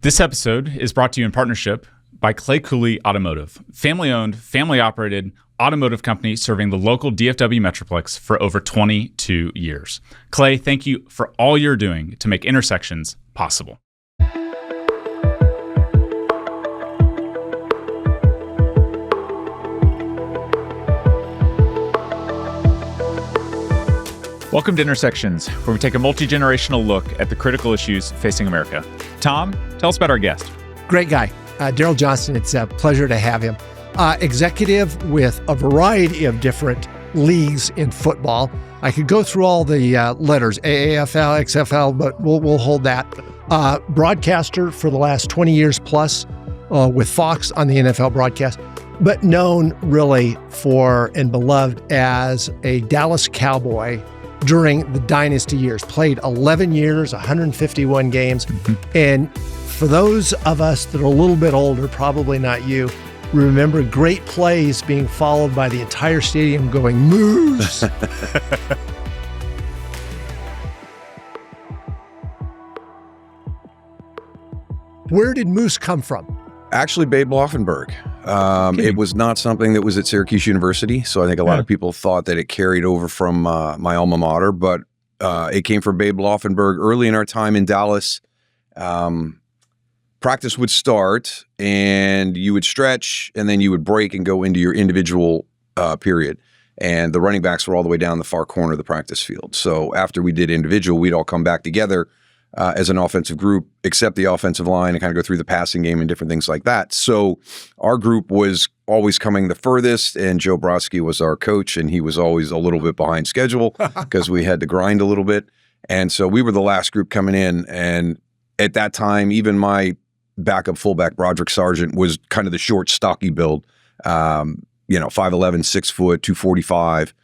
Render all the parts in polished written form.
This episode is brought to you in partnership by Clay Cooley Automotive, family-owned, family-operated automotive company serving the local DFW Metroplex for over 22 years. Clay, thank you for all you're doing to make intersections possible. Welcome to Intersections, where we take a multi-generational look at the critical issues facing America. Tom, tell us about our guest. Great guy, Daryl Johnston. It's a pleasure to have him. Executive with a variety of different leagues in football. I could go through all the letters, AAFL, XFL, but we'll hold that. Broadcaster for the last 20 years plus with Fox on the NFL broadcast, but known really for and beloved as a Dallas Cowboy during the Dynasty years. Played 11 years, 151 games. And for those of us that are a little bit older, probably not you, remember great plays being followed by the entire stadium going, Moose! Where did Moose come from? Actually, Babe Laufenberg. It was not something that was at Syracuse University, so I think a lot of people thought that it carried over from my alma mater, but it came from Babe Laufenberg. Early in our time in Dallas, practice would start, and you would stretch, and then you would break and go into your individual period. And the running backs were all the way down the far corner of the practice field. So after we did individual, we'd all come back together as an offensive group, except the offensive line, and kind of go through the passing game and different things like that. So our group was always coming the furthest, and Joe Brodsky was our coach, and he was always a little bit behind schedule because we had to grind a little bit. And so we were the last group coming in, and at that time, even my backup fullback, Broderick Sargent, was kind of the short, stocky build, 5'11", 6 foot, 245.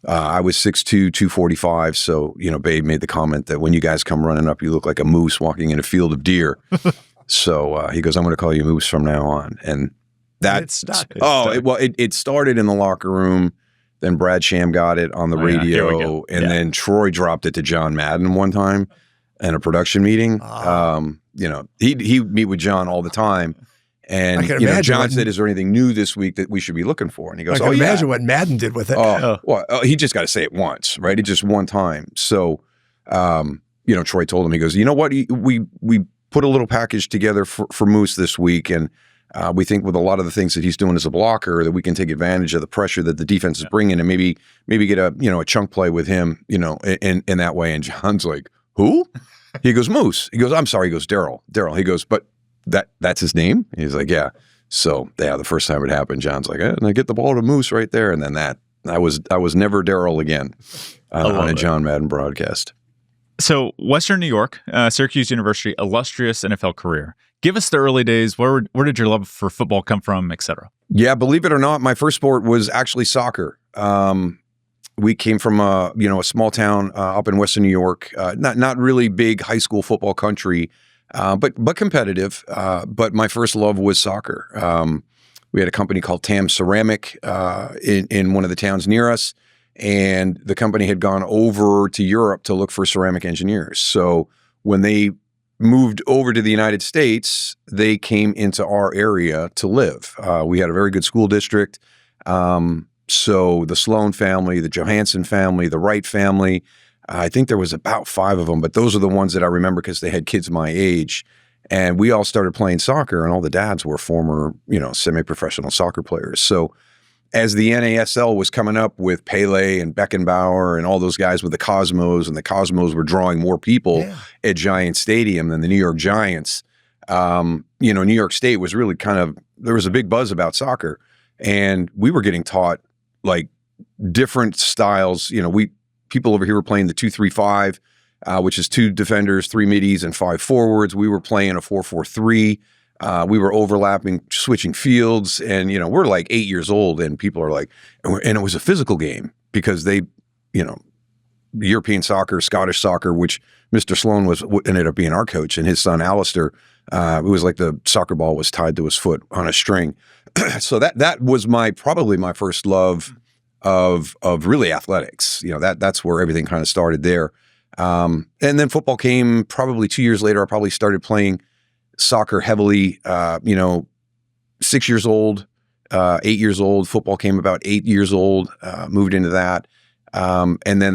I was 6'2", 245. So, Babe made the comment that when you guys come running up, you look like a moose walking in a field of deer. So he goes, I'm going to call you Moose from now on. And that, it started in the locker room. Then Brad Sham got it on the radio. And then Troy dropped it to John Madden one time in a production meeting. He'd meet with John all the time. And John said, "Is there anything new this week that we should be looking for?" And he goes, I can imagine what Madden did with it. He just got to say it once, right? It just one time. So, Troy told him, he goes, "You know what? We put a little package together for Moose this week, and we think with a lot of the things that he's doing as a blocker that we can take advantage of the pressure that the defense is bringing, and maybe get a chunk play with him, in that way." And John's like, "Who?" He goes, "Moose." He goes, "I'm sorry." He goes, "Daryl." He goes, "But that's his name?" He's like, "Yeah." So the first time it happened, John's like, and I get the ball to Moose right there. And then I was never Daryl again on a John Madden broadcast. So Western New York, Syracuse University, illustrious NFL career. Give us the early days. Where did your love for football come from, et cetera? Yeah, believe it or not, my first sport was actually soccer. We came from a small town up in Western New York, not really big high school football country. But competitive. But my first love was soccer. We had a company called Tam Ceramic in one of the towns near us, and the company had gone over to Europe to look for ceramic engineers. So when they moved over to the United States, they came into our area to live. We had a very good school district. So the Sloan family, the Johansson family, the Wright family, I think there was about 5 of them, but those are the ones that I remember because they had kids my age. And we all started playing soccer, and all the dads were former, semi-professional soccer players. So as the NASL was coming up with Pele and Beckenbauer and all those guys with the Cosmos, and the Cosmos were drawing more people at Giant Stadium than the New York Giants, New York State was really there was a big buzz about soccer. And we were getting taught like different styles. People over here were playing the 2-3-5, which is 2 defenders, 3 middies, and 5 forwards. We were playing a 4-4-3. We were overlapping, switching fields, and we're like 8 years old, and people are like, and it was a physical game because they, European soccer, Scottish soccer, which Mr. Sloan ended up being our coach, and his son Alistair, it was like the soccer ball was tied to his foot on a string. So that was probably my first love of really athletics. That's where everything kind of started there. And then football came probably 2 years later. I probably started playing soccer heavily, 6 years old, 8 years old. Football came about 8 years old, moved into that. And then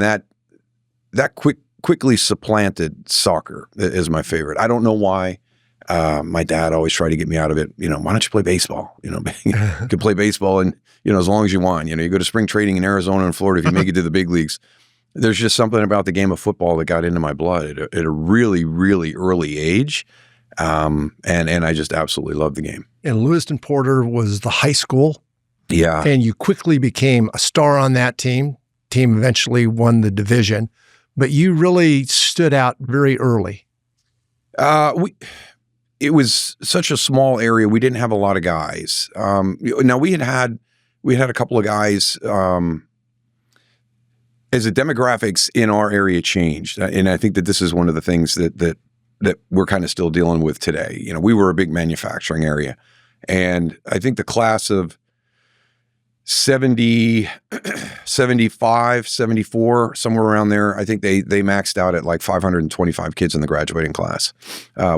that quickly supplanted soccer as my favorite. I don't know why. My dad always tried to get me out of it. Why don't you play baseball? You could play baseball and, as long as you want. You go to spring training in Arizona and Florida if you make it to the big leagues. There's just something about the game of football that got into my blood at a really, really early age. And I just absolutely loved the game. And Lewiston Porter was the high school. Yeah. And you quickly became a star on that team. Team eventually won the division, but you really stood out very early. It was such a small area. We didn't have a lot of guys. Now we had a couple of guys, as the demographics in our area changed. And I think that this is one of the things that we're kind of still dealing with today. We were a big manufacturing area, and I think the class of 70, 75, 74, somewhere around there, I think they maxed out at like 525 kids in the graduating class.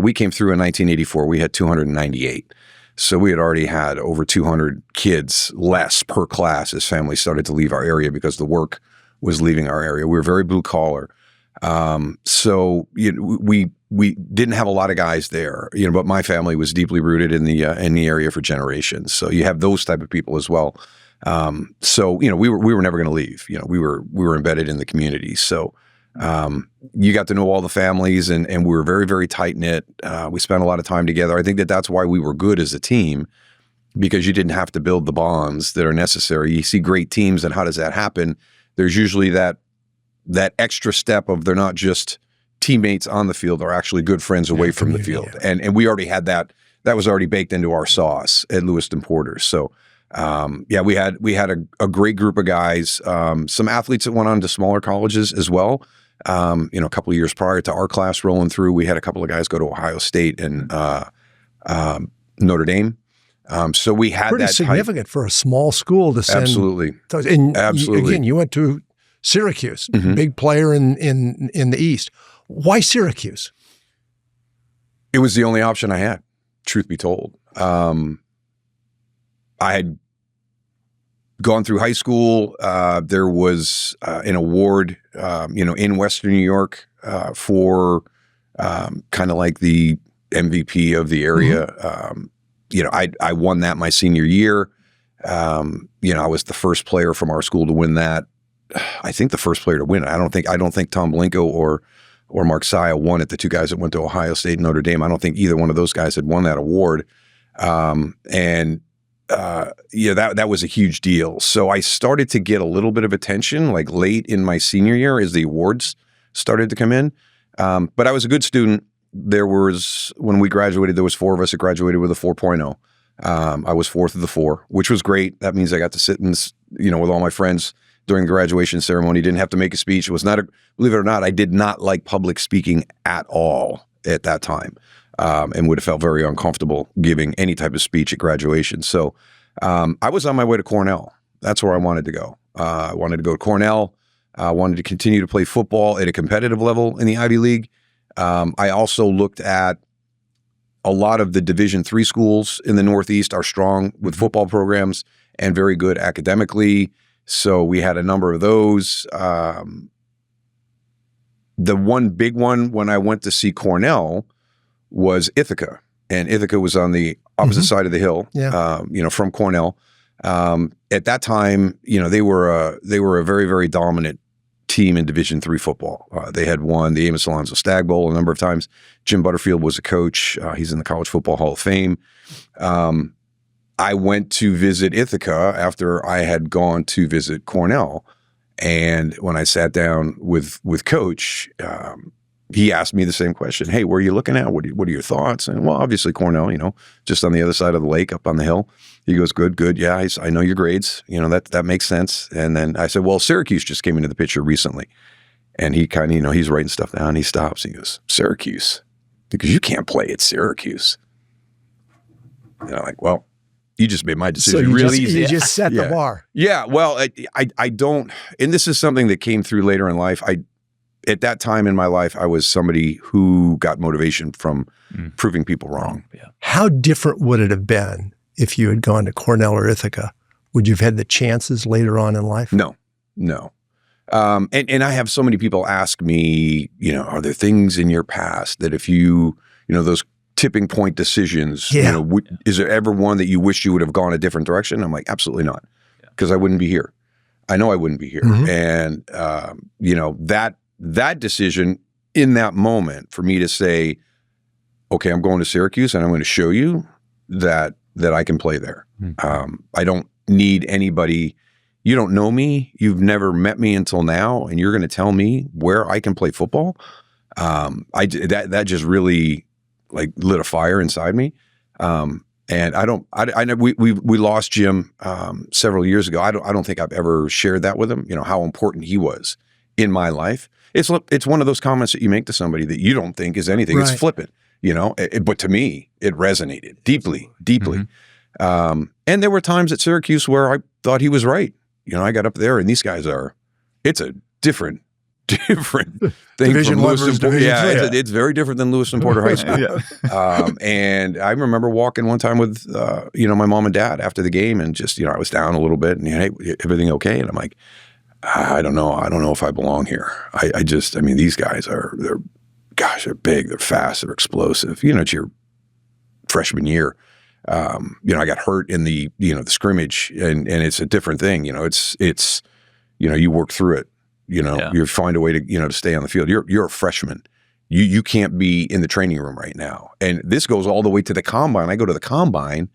We came through in 1984. We had 298. So we had already had over 200 kids less per class as families started to leave our area because the work was leaving our area. We were very blue collar. So we didn't have a lot of guys there, but my family was deeply rooted in the area for generations. So you have those type of people as well. So we were never going to leave. We were embedded in the community. So you got to know all the families, and we were very, very tight knit. We spent a lot of time together. I think that's why we were good as a team, because you didn't have to build the bonds that are necessary. You see great teams, and how does that happen? There's usually that extra step of they're not just teammates on the field, they're actually good friends away from the field. Yeah. And we already had that. That was already baked into our sauce at Lewiston Porter. So we had a great group of guys, some athletes that went on to smaller colleges as well. A couple of years prior to our class rolling through, we had a couple of guys go to Ohio State and Notre Dame. So we had pretty that significant for a small school to send. Absolutely. And Absolutely. Again, you went to Syracuse, big player in the East. Why Syracuse? It was the only option I had, truth be told. I had gone through high school. There was an award, in Western New York for kind of like the MVP of the area. I won that my senior year. I was the first player from our school to win that. I think the first player to win it. I don't think Tom Blinko or Mark Sia won it. The two guys that went to Ohio State and Notre Dame. I don't think either one of those guys had won that award. That was a huge deal. So I started to get a little bit of attention like late in my senior year as the awards started to come in. But I was a good student. When we graduated, there was 4 of us that graduated with a 4.0. I was 4th of the 4, which was great. That means I got to sit with all my friends during the graduation ceremony. Didn't have to make a speech. It was not believe it or not, I did not like public speaking at all at that time, and would have felt very uncomfortable giving any type of speech at graduation. So I was on my way to Cornell. That's where I wanted to go. I wanted to go to Cornell. I wanted to continue to play football at a competitive level in the Ivy League. I also looked at a lot of the Division III schools in the Northeast are strong with football programs and very good academically. So we had a number of those. The one big one when I went to see Cornell was Ithaca. And Ithaca was on the opposite side of the hill, from Cornell. At that time, they were a very, very dominant team in Division III football. They had won the Amos Alonzo Stag Bowl a number of times. Jim Butterfield was a coach. He's in the College Football Hall of Fame. I went to visit Ithaca after I had gone to visit Cornell. And when I sat down with Coach, he asked me the same question. Hey, where are you looking at? What are your thoughts? And well, obviously Cornell, just on the other side of the lake up on the hill. He goes, good. Yeah, I know your grades. That makes sense. And then I said, well, Syracuse just came into the picture recently. And he kind of, he's writing stuff down. He stops. He goes, Syracuse? Because you can't play at Syracuse. And I'm like, well, you just made my decision easy. You just set the bar. Yeah. Well, I don't, and this is something that came through later in life. at that time in my life, I was somebody who got motivation from proving people wrong. Yeah. How different would it have been if you had gone to Cornell or Ithaca? Would you have had the chances later on in life? No. And I have so many people ask me, are there things in your past that if you those tipping point decisions, is there ever one that you wish you would have gone a different direction? I'm like, absolutely not, because I wouldn't be here. I know I wouldn't be here. And, that decision in that moment for me to say, okay, I'm going to Syracuse and I'm going to show you that I can play there. I don't need anybody. You don't know me. You've never met me until now, and you're going to tell me where I can play football. That just really like lit a fire inside me. And we lost Jim several years ago. I don't think I've ever shared that with him. How important he was in my life. It's one of those comments that you make to somebody that you don't think is anything. Right. It's flippant, but to me it resonated deeply. And there were times at Syracuse where I thought he was right. I got up there and these guys it's a different thing Division from Lewis and Porter. It's very different than Lewis and Porter High School. And I remember walking one time with, my mom and dad after the game, and just, I was down a little bit, and hey, everything okay? And I'm like, I don't know. I don't know if I belong here. These guys they're big, they're fast, they're explosive. It's your freshman year. I got hurt in the scrimmage, and it's a different thing. It's you work through it. You find a way to stay on the field. You're a freshman. You can't be in the training room right now. And this goes all the way to the combine. I go to the combine,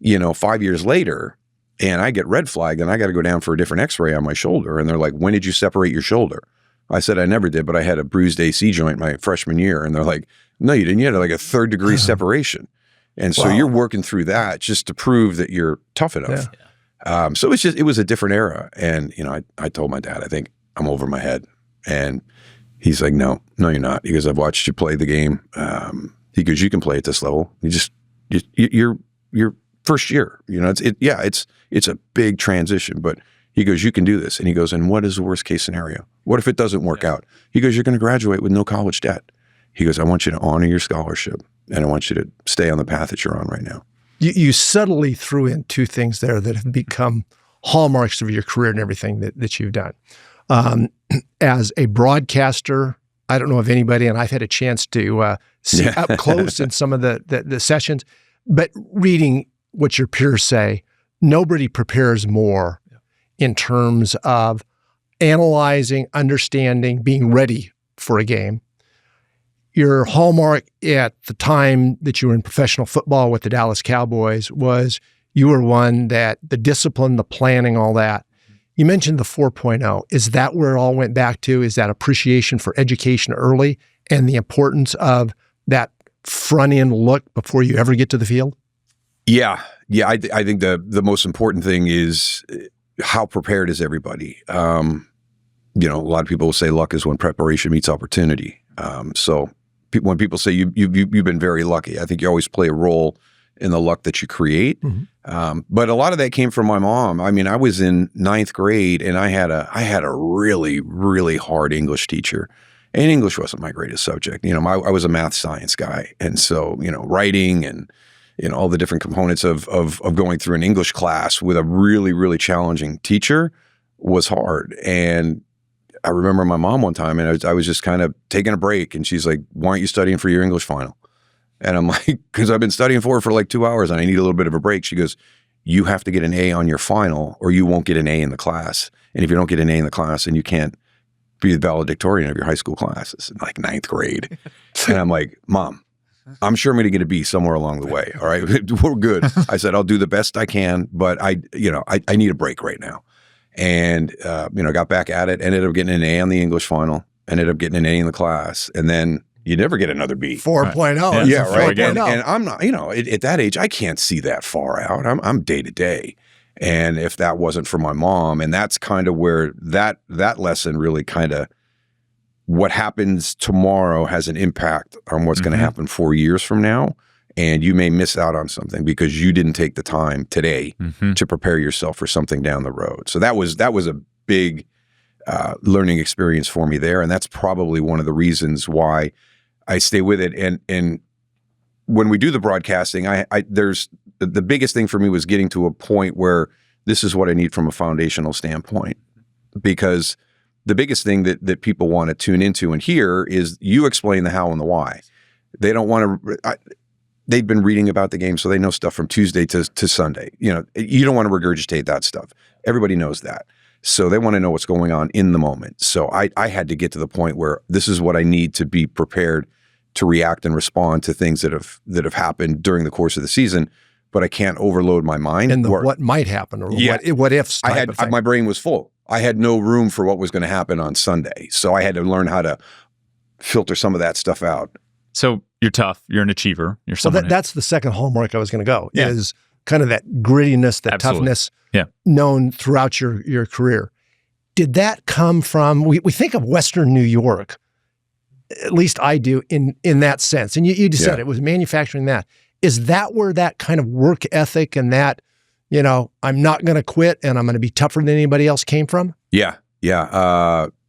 5 years later, and I get red flagged, and I got to go down for a different X-ray on my shoulder. And they're like, "When did you separate your shoulder?" I said, "I never did, but I had a bruised AC joint my freshman year." And they're like, "No, you didn't. You had like a 3rd degree separation." And so you're working through that just to prove that you're tough enough. Yeah. So it was a different era. And, I told my dad, I think I'm over my head. And he's like, no, you're not. He goes, "I've watched you play the game." He goes, "You can play at this level. You're first year. It's a big transition, but," he goes, "you can do this." And he goes, "And what is the worst case scenario? What if it doesn't work out?" He goes, "You're going to graduate with no college debt." He goes, "I want you to honor your scholarship, and I want you to stay on the path that you're on right now." You subtly threw in two things there that have become hallmarks of your career and everything that you've done. As a broadcaster, I don't know of anybody, and I've had a chance to see up close in some of the sessions, but reading what your peers say, nobody prepares more in terms of analyzing, understanding, being ready for a game. Your hallmark at the time that you were in professional football with the Dallas Cowboys was you were one that the discipline, the planning, all that. You mentioned the 4.0. Is that where it all went back to? Is that appreciation for education early and the importance of that front-end look before you ever get to the field? Yeah. I think the most important thing is how prepared is everybody. A lot of people will say luck is when preparation meets opportunity. So when people say you've been very lucky, I think you always play a role in the luck that you create. But a lot of that came from my mom. I was in 9th grade, and I had a really, really hard English teacher, and English wasn't my greatest subject. I was a math science guy, and so writing and all the different components of going through an English class with a really, really challenging teacher was hard. And I remember my mom one time, and I was just kind of taking a break, and she's like, "Why aren't you studying for your English final?" And I'm like, "Because I've been studying for like 2 hours and I need a little bit of a break." She goes, "You have to get an A on your final or you won't get an A in the class. And if you don't get an A in the class, then you can't be the valedictorian of your high school classes," in like 9th grade. And I'm like, "Mom, I'm sure I'm going to get a B somewhere along the way. All right, we're good." I said, "I'll do the best I can, but I need a break right now." And, got back at it, ended up getting an A on the English final, ended up getting an A in the class. And then you never get another B. 4.0. Right. Yeah, right. And I'm not, at that age, I can't see that far out. I'm day to day. And if that wasn't for my mom, and that's kind of where that lesson really kind of, what happens tomorrow has an impact on what's going to happen 4 years from now. And you may miss out on something because you didn't take the time today to prepare yourself for something down the road. So that was a big learning experience for me there. And that's probably one of the reasons why I stay with it. And when we do the broadcasting, there's the biggest thing for me was getting to a point where this is what I need from a foundational standpoint, because the biggest thing that people want to tune into and hear is you explain the how and the why. They don't want to, they've been reading about the game, so they know stuff from Tuesday to Sunday. You know, you don't want to regurgitate that stuff. Everybody knows that. So they want to know what's going on in the moment. So I had to get to the point where this is what I need to be prepared to react and respond to things that have happened during the course of the season, but I can't overload my mind. And what might happen, or what ifs. My brain was full. I had no room for what was going to happen on Sunday. So I had to learn how to filter some of that stuff out. So you're tough. You're an achiever. You're someone. Well, that's the second hallmark I was going to go, is kind of that grittiness, that toughness known throughout your career. Did that come from, we think of Western New York, at least I do, in that sense. And you just said it was manufacturing that. Is that where that kind of work ethic and that, you know, I'm not going to quit and I'm going to be tougher than anybody else came from? Yeah.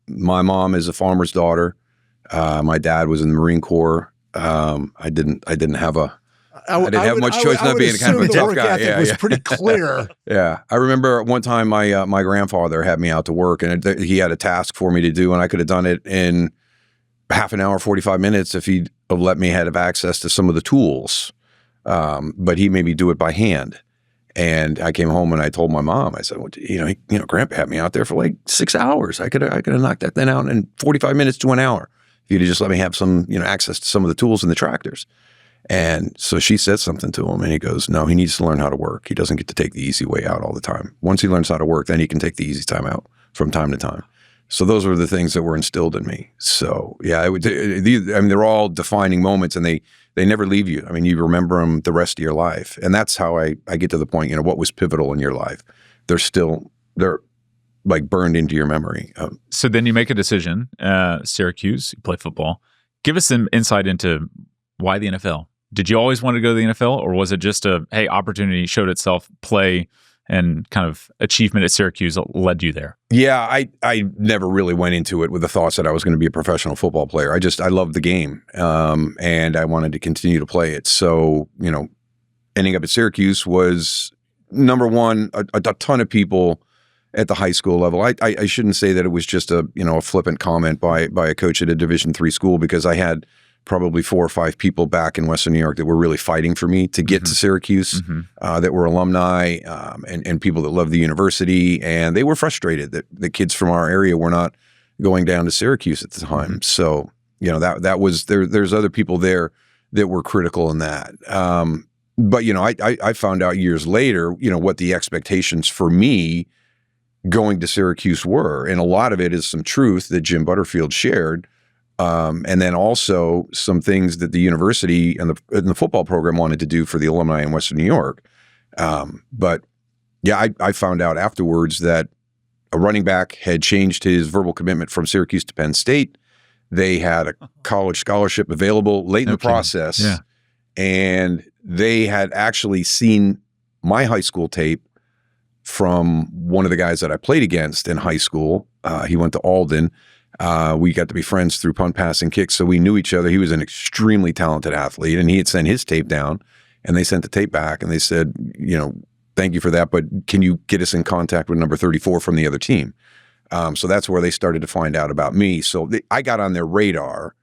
My mom is a farmer's daughter. My dad was in the Marine Corps. I didn't have much choice not being kind of a tough guy. It was pretty clear. Yeah. I remember one time my grandfather had me out to work, and he had a task for me to do, and I could have done it in half an hour, 45 minutes if he'd have let me have access to some of the tools. But he made me do it by hand. And I came home and I told my mom, I said, well, Grandpa had me out there for like 6 hours. I could have knocked that thing out in 45 minutes to an hour if you'd have just let me have some, access to some of the tools and the tractors. And so she said something to him, and he goes, no, he needs to learn how to work. He doesn't get to take the easy way out all the time. Once he learns how to work, then he can take the easy time out from time to time. So those were the things that were instilled in me. So yeah, they're all defining moments, and they never leave you. I mean, you remember them the rest of your life. And that's how I get to the point, what was pivotal in your life. They're like burned into your memory. So then you make a decision, Syracuse, you play football. Give us some insight into why the NFL. Did you always want to go to the NFL, or was it just opportunity showed itself, play and kind of achievement at Syracuse led you there? Yeah, I never really went into it with the thoughts that I was going to be a professional football player. I loved the game, and I wanted to continue to play it. So, ending up at Syracuse was, number one, a ton of people at the high school level. I shouldn't say that it was just a flippant comment by a coach at a Division III school, because I had probably 4 or 5 people back in Western New York that were really fighting for me to get to Syracuse, that were alumni and people that loved the university. And they were frustrated that the kids from our area were not going down to Syracuse at the time. So, that was there. There's other people there that were critical in that. But, I found out years later, what the expectations for me going to Syracuse were. And a lot of it is some truth that Jim Butterfield shared. And then also some things that the university and the football program wanted to do for the alumni in Western New York. But yeah, I found out afterwards that a running back had changed his verbal commitment from Syracuse to Penn State. They had a college scholarship available late in the process. Yeah. And they had actually seen my high school tape from one of the guys that I played against in high school. He went to Alden. We got to be friends through punt, pass, and kicks, so we knew each other. He was an extremely talented athlete, and he had sent his tape down, and they sent the tape back, and they said, thank you for that, but can you get us in contact with number 34 from the other team? So that's where they started to find out about me. So I got on their radar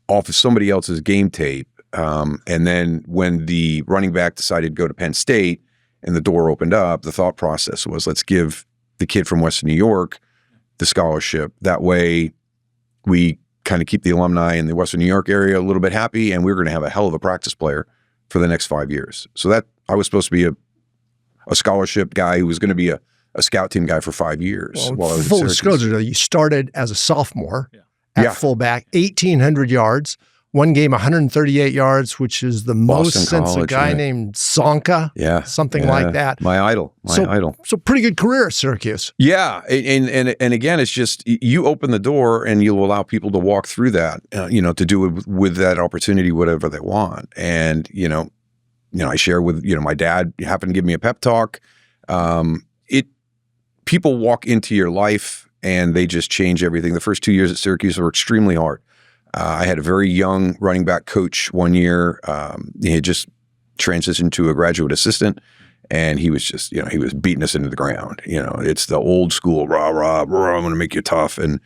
off of somebody else's game tape, and then when the running back decided to go to Penn State and the door opened up, the thought process was, let's give the kid from Western New York the scholarship. That way we kind of keep the alumni in the Western New York area a little bit happy, and we're going to have a hell of a practice player for the next 5 years. So that I was supposed to be a scholarship guy who was going to be a scout team guy for 5 years. Well, full disclosure, you started as a sophomore at fullback, 1,800 yards, one game, 138 yards, which is the most since a guy named Sonka, something like that. My idol. So pretty good career at Syracuse. Yeah, and again, it's just you open the door and you'll allow people to walk through that, to do it with that opportunity, whatever they want. And I share with my dad happened to give me a pep talk. People walk into your life and they just changed everything. The first 2 years at Syracuse were extremely hard. I had a very young running back coach one year. He had just transitioned to a graduate assistant, and he was just, he was beating us into the ground. It's the old school, rah, rah, rah, I'm going to make you tough. And,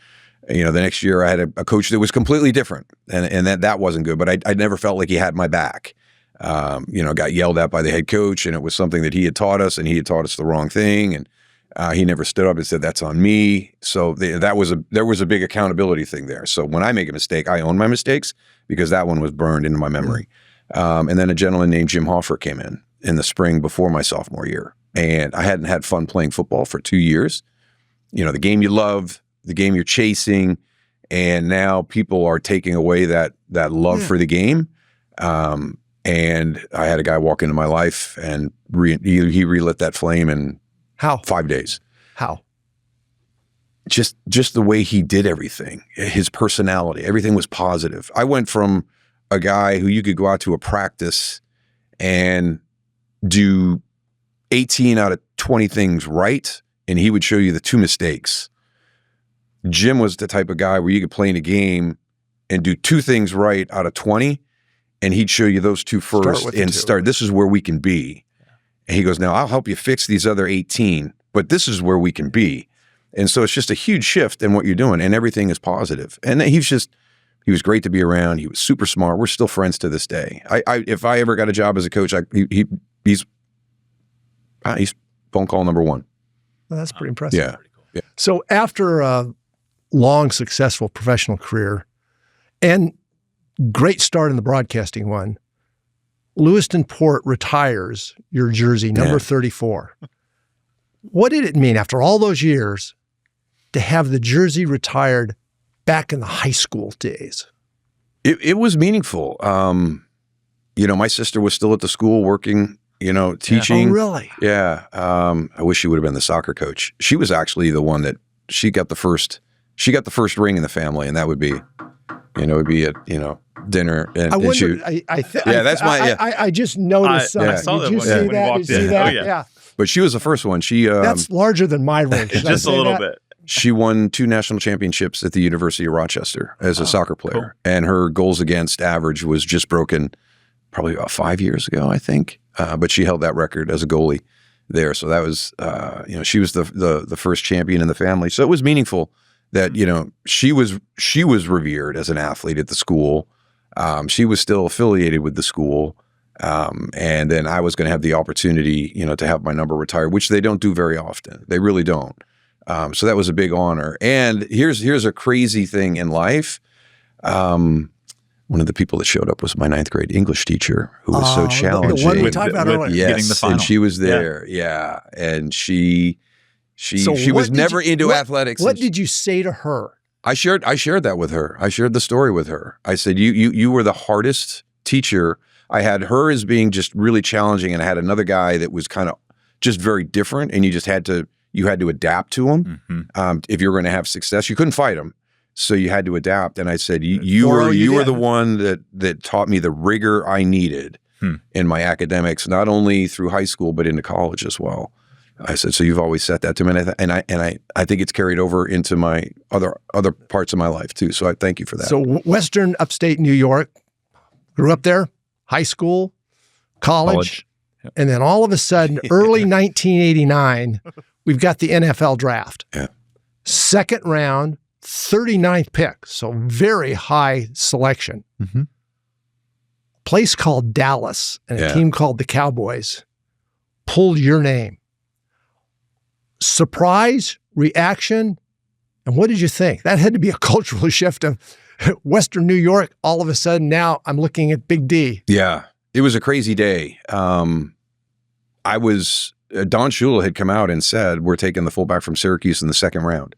the next year I had a coach that was completely different, and that wasn't good, but I never felt like he had my back. Got yelled at by the head coach, and it was something that he had taught us, and he had taught us the wrong thing. And he never stood up and said, that's on me. So there was a big accountability thing there. So when I make a mistake, I own my mistakes, because that one was burned into my memory. And then a gentleman named Jim Hoffer came in the spring before my sophomore year. And I hadn't had fun playing football for 2 years. The game you love, the game you're chasing, and now people are taking away that love for the game. And I had a guy walk into my life, and he relit that flame in How? 5 days. How? Just the way he did everything, his personality, everything was positive. I went from a guy who you could go out to a practice and do 18 out of 20 things right, and he would show you the 2 mistakes. Jim was the type of guy where you could play in a game and do 2 things right out of 20, and he'd show you those 2 first and start. This is where we can be. And he goes, now I'll help you fix these other 18, but this is where we can be. And so it's just a huge shift in what you're doing, and everything is positive. And he was great to be around. He was super smart. We're still friends to this day. If I ever got a job as a coach, he's phone call number 1. Well, that's pretty impressive. Yeah. Yeah. So after a long, successful professional career and great start in the broadcasting one, Lewiston Port retires your jersey, number 34. What did it mean after all those years to have the jersey retired back in the high school days? It was meaningful. My sister was still at the school working, teaching. Oh, really? Yeah. I wish she would have been the soccer coach. She was actually the one that she got the first ring in the family, and that would be, it'd be at, dinner. And I wondered, I just noticed something. I saw Did you that see when that? you Did you see walked in. that? Oh, Yeah. But she was the first one. She That's larger than my ring. Just a little bit. She won 2 national championships at the University of Rochester as a soccer player. Cool. And her goals against average was just broken probably about 5 years ago, I think. But she held that record as a goalie there. So that was, she was the first champion in the family. So it was meaningful that, she was revered as an athlete at the school. She was still affiliated with the school. And then I was going to have the opportunity, to have my number retired, which they don't do very often. They really don't. So that was a big honor. And here's a crazy thing in life. One of the people that showed up was my 9th grade English teacher, who was so challenging. The one we talked about earlier. Yes, getting the final. And she was there. Yeah. And she was never into athletics. What did you say to her? I shared that with her. I shared the story with her. I said, you were the hardest teacher. I had her as being just really challenging, and I had another guy that was kind of just very different, and you had to adapt to him. Mm-hmm. If you were going to have success, you couldn't fight him. So you had to adapt. And I said, you were the one that taught me the rigor I needed in my academics, not only through high school, but into college as well. I said, so you've always said that to me. And I think it's carried over into my other parts of my life too. So I thank you for that. So Western upstate New York, grew up there, high school, college. Yep. And then all of a sudden, early 1989, we've got the NFL draft. Yeah. Second round, 39th pick. So very high selection. Mm-hmm. Place called Dallas and a team called the Cowboys pulled your name. Surprise, reaction, and what did you think? That had to be a cultural shift of Western New York. All of a sudden, now I'm looking at Big D. Yeah, it was a crazy day. Don Shula had come out and said, we're taking the fullback from Syracuse in the second round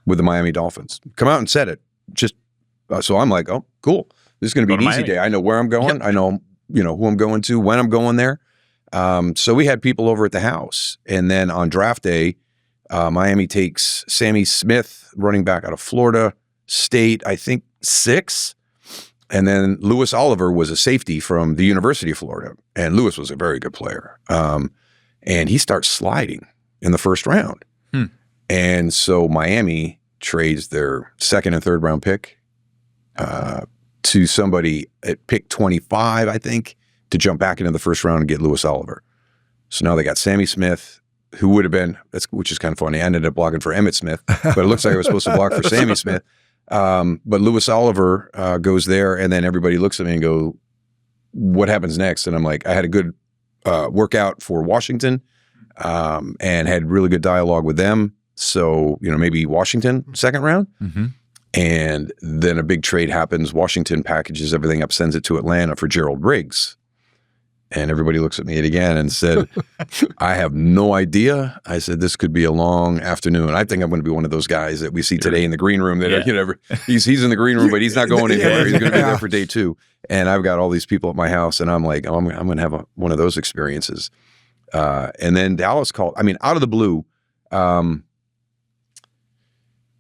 with the Miami Dolphins. Come out and said it. So I'm like, oh, cool. This is going to be an easy day. I know where I'm going. Yep. I know, who I'm going to, when I'm going there. So we had people over at the house. And then on draft day, Miami takes Sammy Smith, running back out of Florida State, I think 6. And then Lewis Oliver was a safety from the University of Florida. And Lewis was a very good player. And he starts sliding in the first round. And so Miami trades their second and third round pick to somebody at pick 25, I think, to jump back into the first round and get Louis Oliver. So now they got Sammy Smith, who would have been, which is kind of funny. I ended up blocking for Emmitt Smith, but it looks like I was supposed to block for Sammy Smith. But Louis Oliver goes there, and then everybody looks at me and go, what happens next? And I'm like, I had a good workout for Washington and had really good dialogue with them. So, maybe Washington second round. Mm-hmm. And then a big trade happens. Washington packages everything up, sends it to Atlanta for Gerald Riggs. And everybody looks at me again and said, I have no idea. I said, this could be a long afternoon. I think I'm going to be one of those guys that we see today in the green room that, he's in the green room, but he's not going anywhere. He's going to be there for day 2. And I've got all these people at my house, and I'm like, I'm going to have one of those experiences. And then Dallas called, out of the blue,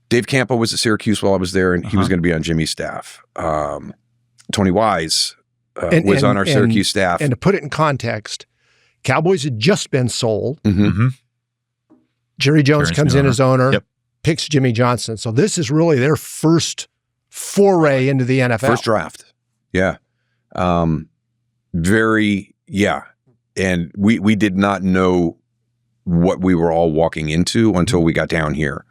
Dave Campo was at Syracuse while I was there, and he was going to be on Jimmy's staff. Tony Wise was on our Syracuse staff. And to put it in context, Cowboys had just been sold. Mm-hmm. Jerry Jones comes in as owner, picks Jimmy Johnston. So this is really their first foray into the NFL. First draft. Yeah. And we did not know what we were all walking into until we got down here.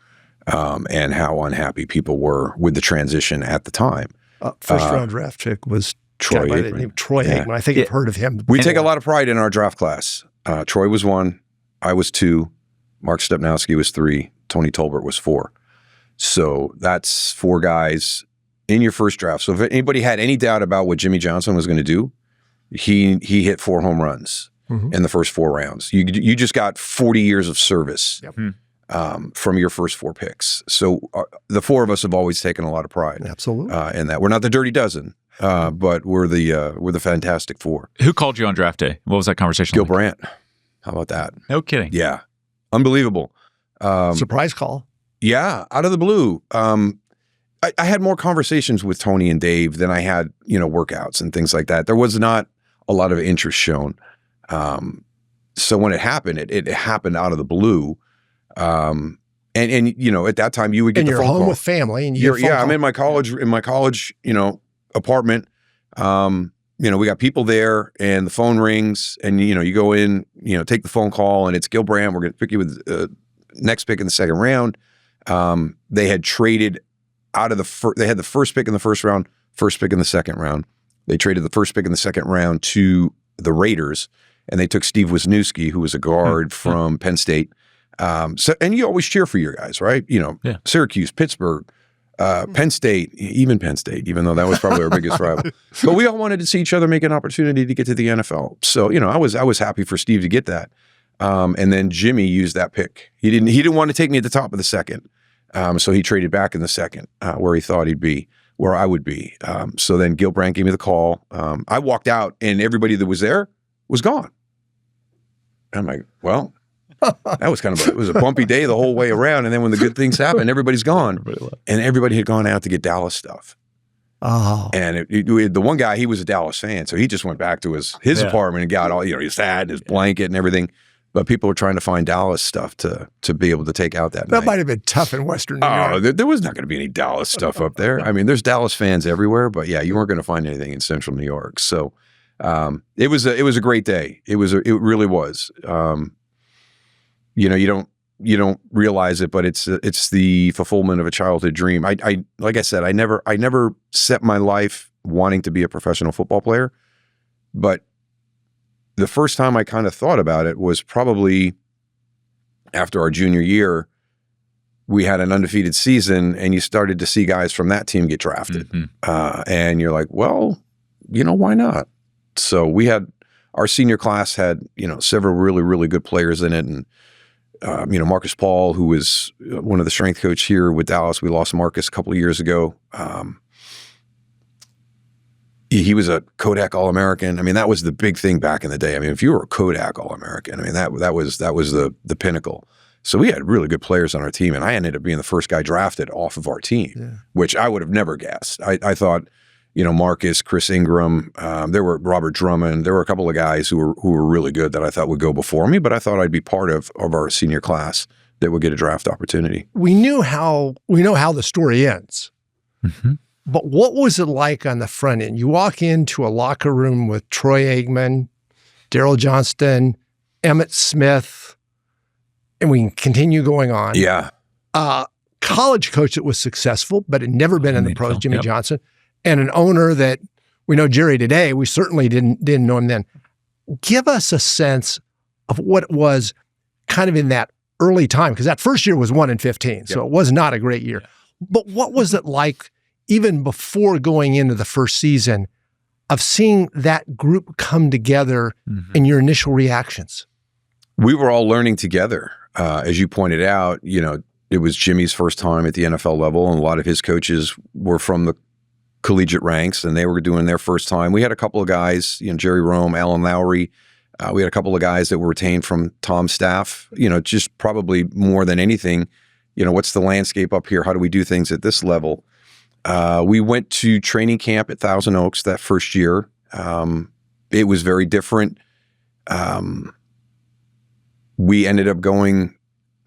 And how unhappy people were with the transition at the time. First round draft pick was Troy Aikman. I think I've heard of him. We take a lot of pride in our draft class. Troy was 1, I was 2, Mark Stepnowski was 3, Tony Tolbert was 4. So that's 4 guys in your first draft. So if anybody had any doubt about what Jimmy Johnston was going to do, he hit 4 home runs in the first 4 rounds. You just got 40 years of service. From your first 4 picks. So the 4 of us have always taken a lot of pride. Absolutely. In that. We're not the Dirty Dozen, but we're the Fantastic 4. Who called you on draft day? What was that conversation Gil like? Brandt. How about that? No kidding. Yeah. Unbelievable. Surprise call. Yeah. Out of the blue. I had more conversations with Tony and Dave than I had, workouts and things like that. There was not a lot of interest shown. So when it happened, it happened out of the blue. And at that time you would get and the you're phone home call. with family, and I'm in my college apartment. We got people there, and the phone rings, and you go in, take the phone call, and it's Gil Brandt. We're going to pick you with next pick in the second round. They had traded out of they had the first pick in the first round, first pick in the second round. They traded the first pick in the second round to the Raiders, and they took Steve Wisniewski, who was a guard from Penn State. And you always cheer for your guys, right? Syracuse, Pittsburgh, Penn State, even though that was probably our biggest rival. But we all wanted to see each other make an opportunity to get to the NFL. So, I was happy for Steve to get that. And then Jimmy used that pick. He didn't want to take me at the top of the second. So he traded back in the second, where he thought he'd be, where I would be. So then Gil Brandt gave me the call. I walked out, and everybody that was there was gone. And I'm like, well, that was it was a bumpy day the whole way around. And then when the good things happen, everybody's gone. And everybody had gone out to get Dallas stuff. Oh. And the one guy, he was a Dallas fan. So he just went back to his apartment and got all, his hat and his blanket and everything. But people were trying to find Dallas stuff to be able to take out that night. That might have been tough in Western New York. There was not going to be any Dallas stuff up there. There's Dallas fans everywhere, but yeah, you weren't going to find anything in Central New York. So it was a great day. It really was. You don't realize it, but it's the fulfillment of a childhood dream. I like I said, I never set my life wanting to be a professional football player, but the first time I kind of thought about it was probably after our junior year. We had an undefeated season, and you started to see guys from that team get drafted, and you're like, well, why not? So our senior class had several really, really good players in it, and Marcus Paul, who was one of the strength coach here with Dallas. We lost Marcus a couple of years ago. He was a Kodak All-American. That was the big thing back in the day. If you were a Kodak All-American, that was the pinnacle. So we had really good players on our team, and I ended up being the first guy drafted off of our team, which I would have never guessed. I thought, Marcus, Chris Ingram, there were Robert Drummond. There were a couple of guys who were really good that I thought would go before me, but I thought I'd be part of our senior class that would get a draft opportunity. We know how the story ends. Mm-hmm. But what was it like on the front end? You walk into a locker room with Troy Aikman, Daryl Johnston, Emmitt Smith, and we can continue going on. Yeah. College coach that was successful, but had never been in the pros, Jimmy Yep. Johnson, and an owner that we know Jerry today. We certainly didn't know him then. Give us a sense of what it was kind of in that early time, because that first year was 1-15, so it was not a great year. Yeah. But what was it like even before going into the first season of seeing that group come together and your initial reactions? We were all learning together. As you pointed out, it was Jimmy's first time at the NFL level, and a lot of his coaches were from the collegiate ranks, and they were doing their first time. We had a couple of guys, Jerry Rome, Alan Lowry. We had a couple of guys that were retained from Tom's staff, just probably more than anything, what's the landscape up here? How do we do things at this level? We went to training camp at Thousand Oaks that first year. It was very different. We ended up going,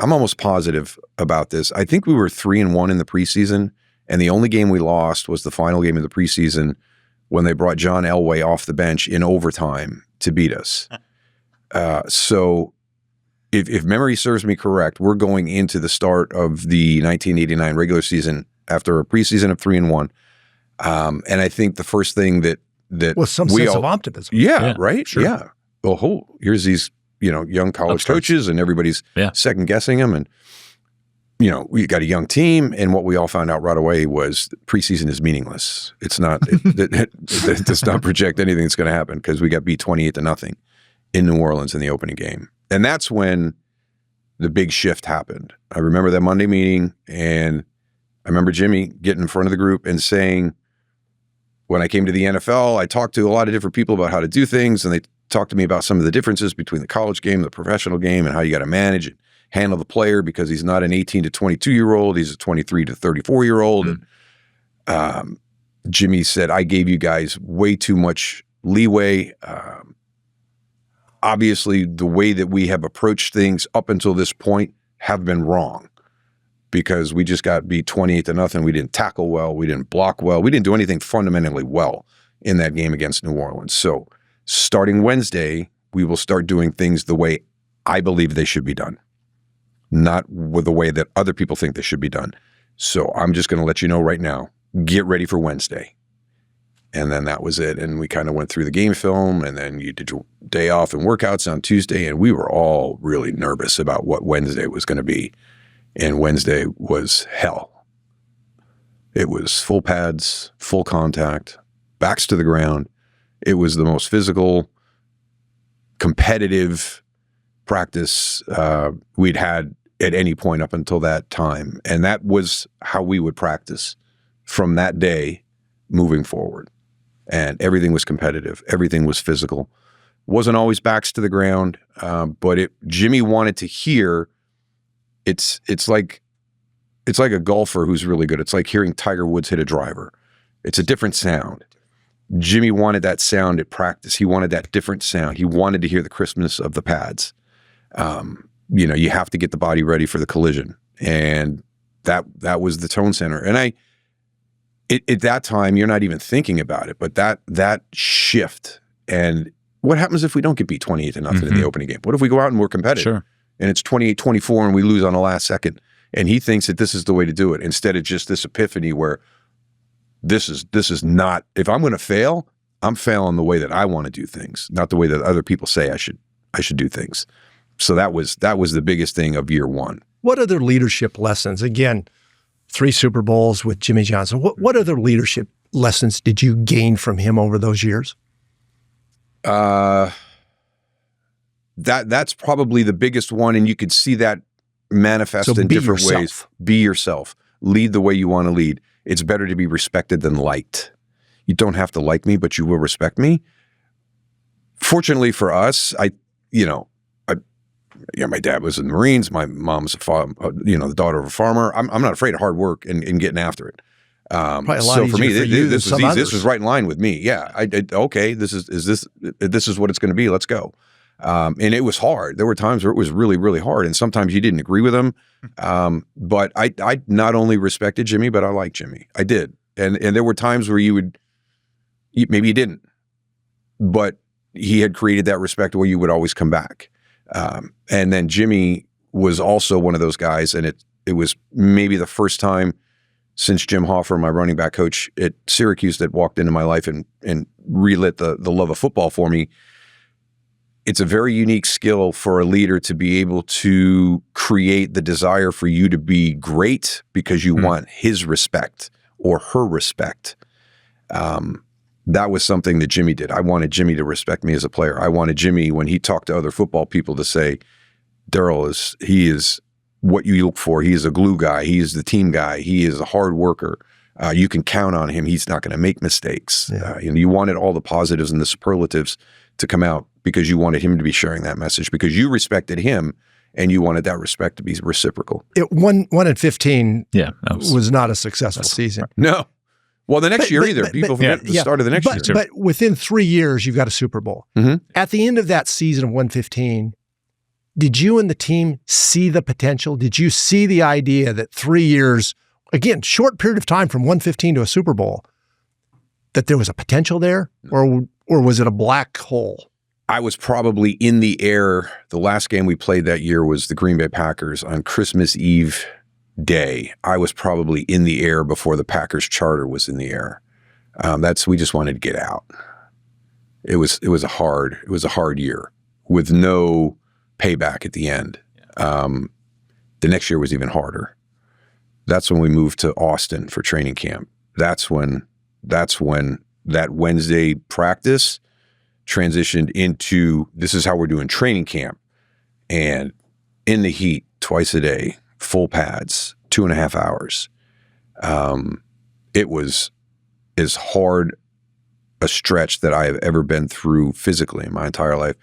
I'm almost positive about this. I think we were 3-1 in the preseason, and the only game we lost was the final game of the preseason when they brought John Elway off the bench in overtime to beat us. So if memory serves me correct, we're going into the start of the 1989 regular season after a preseason of 3-1. And I think the first thing that With some sense of optimism. Yeah, right? Sure. Yeah. Well, here's these, young college coaches, and everybody's second guessing them. And, we got a young team, and what we all found out right away was preseason is meaningless. It's not, it does not project anything that's going to happen, because we got beat 28-0 in New Orleans in the opening game. And that's when the big shift happened. I remember that Monday meeting, and I remember Jimmy getting in front of the group and saying, when I came to the NFL, I talked to a lot of different people about how to do things, and they talked to me about some of the differences between the college game, the professional game, and how you got to manage and handle the player, because he's not an 18 to 22-year-old, he's a 23 to 34-year-old. And Jimmy said, I gave you guys way too much leeway. Obviously, the way that we have approached things up until this point have been wrong, because we just got beat 28-0. We didn't tackle well. We didn't block well. We didn't do anything fundamentally well in that game against New Orleans. So starting Wednesday, we will start doing things the way I believe they should be done, not with the way that other people think they should be done. So I'm just going to let you know right now, get ready for Wednesday. And then that was it. And we kind of went through the game film, and then you did your day off and workouts on Tuesday. And we were all really nervous about what Wednesday was going to be. And Wednesday was hell. It was full pads, full contact, backs to the ground. It was the most physical, competitive practice we'd had at any point up until that time. And that was how we would practice from that day moving forward. And everything was competitive. Everything was physical. Wasn't always backs to the ground, but Jimmy wanted to hear. It's like a golfer who's really good. It's like hearing Tiger Woods hit a driver. It's a different sound. Jimmy wanted that sound at practice. He wanted that different sound. He wanted to hear the crispness of the pads. You have to get the body ready for the collision, and that was the tone center. And at that time, you're not even thinking about it, but that shift. And what happens if we don't get beat 28-0 in the opening game? What if we go out and we're competitive? Sure. And it's 28-24 and we lose on the last second? And he thinks that this is the way to do it, instead of just this epiphany where this is not, if I'm going to fail, I'm failing the way that I want to do things, not the way that other people say I should do things. So that was the biggest thing of year one. What other leadership lessons? Again, 3 Super Bowls with Jimmy Johnson. What other leadership lessons did you gain from him over those years? That's probably the biggest one, and you could see that manifest in different ways. Be yourself. Lead the way you want to lead. It's better to be respected than liked. You don't have to like me, but you will respect me. Fortunately for us, my dad was in the Marines. My mom's the daughter of a farmer. I'm not afraid of hard work and getting after it. Probably a lot so easier for me, for you this than was some easy. This others. was right in line with me. Yeah, okay. This is what it's going to be. Let's go. And it was hard. There were times where it was really, really hard. And sometimes you didn't agree with him. But I not only respected Jimmy, but I liked Jimmy. I did. And there were times where maybe you didn't, but he had created that respect where you would always come back. And then Jimmy was also one of those guys. And it was maybe the first time since Jim Hoffer, my running back coach at Syracuse, that walked into my life and relit the love of football for me. It's a very unique skill for a leader to be able to create the desire for you to be great because you want his respect or her respect. That was something that Jimmy did. I wanted Jimmy to respect me as a player. I wanted Jimmy, when he talked to other football people, to say, Daryl is what you look for. He is a glue guy. He is the team guy. He is a hard worker. You can count on him. He's not going to make mistakes. Yeah. You wanted all the positives and the superlatives to come out because you wanted him to be sharing that message, because you respected him and you wanted that respect to be reciprocal. 1-15 that was not a successful season. No. Well, the next year either. People forget the start of the next year. But within 3 years, you've got a Super Bowl. Mm-hmm. At the end of that season of 1-15, did you and the team see the potential? Did you see the idea that 3 years, again, short period of time from 1-15 to a Super Bowl, that there was a potential there? Or was it a black hole? I was probably in the air. The last game we played that year was the Green Bay Packers on Christmas Eve day. I was probably in the air before the Packers charter was in the air. We just wanted to get out. It was a hard year with no payback at the end. The next year was even harder. That's when we moved to Austin for training camp. That's when that Wednesday practice transitioned into, this is how we're doing training camp. And in the heat, twice a day, full pads, 2.5 hours. It was as hard a stretch that I have ever been through physically in my entire life.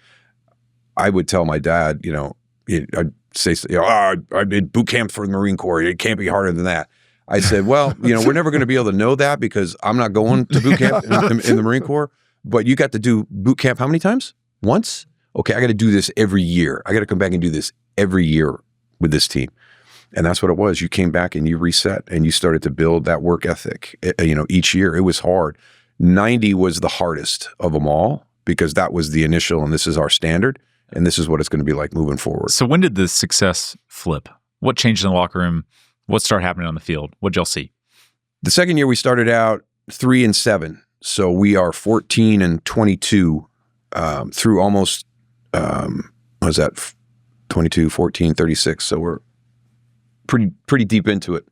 I would tell my dad, I'd say, I did boot camp for the Marine Corps. It can't be harder than that. I said, well, we're never going to be able to know that because I'm not going to boot camp in the Marine Corps. But you got to do boot camp how many times? Once? Okay, I got to do this every year. I got to come back and do this every year with this team. And that's what it was. You came back and you reset and you started to build that work ethic. Each year it was hard. 90 was the hardest of them all because that was the initial, and this is our standard, and this is what it's going to be like moving forward. So when did the success flip? What changed in the locker room? What started happening on the field? What did y'all see? The second year we started out 3-7. So we are 14-22 through almost, what was that, 22, 14, 36. So we're pretty deep into it.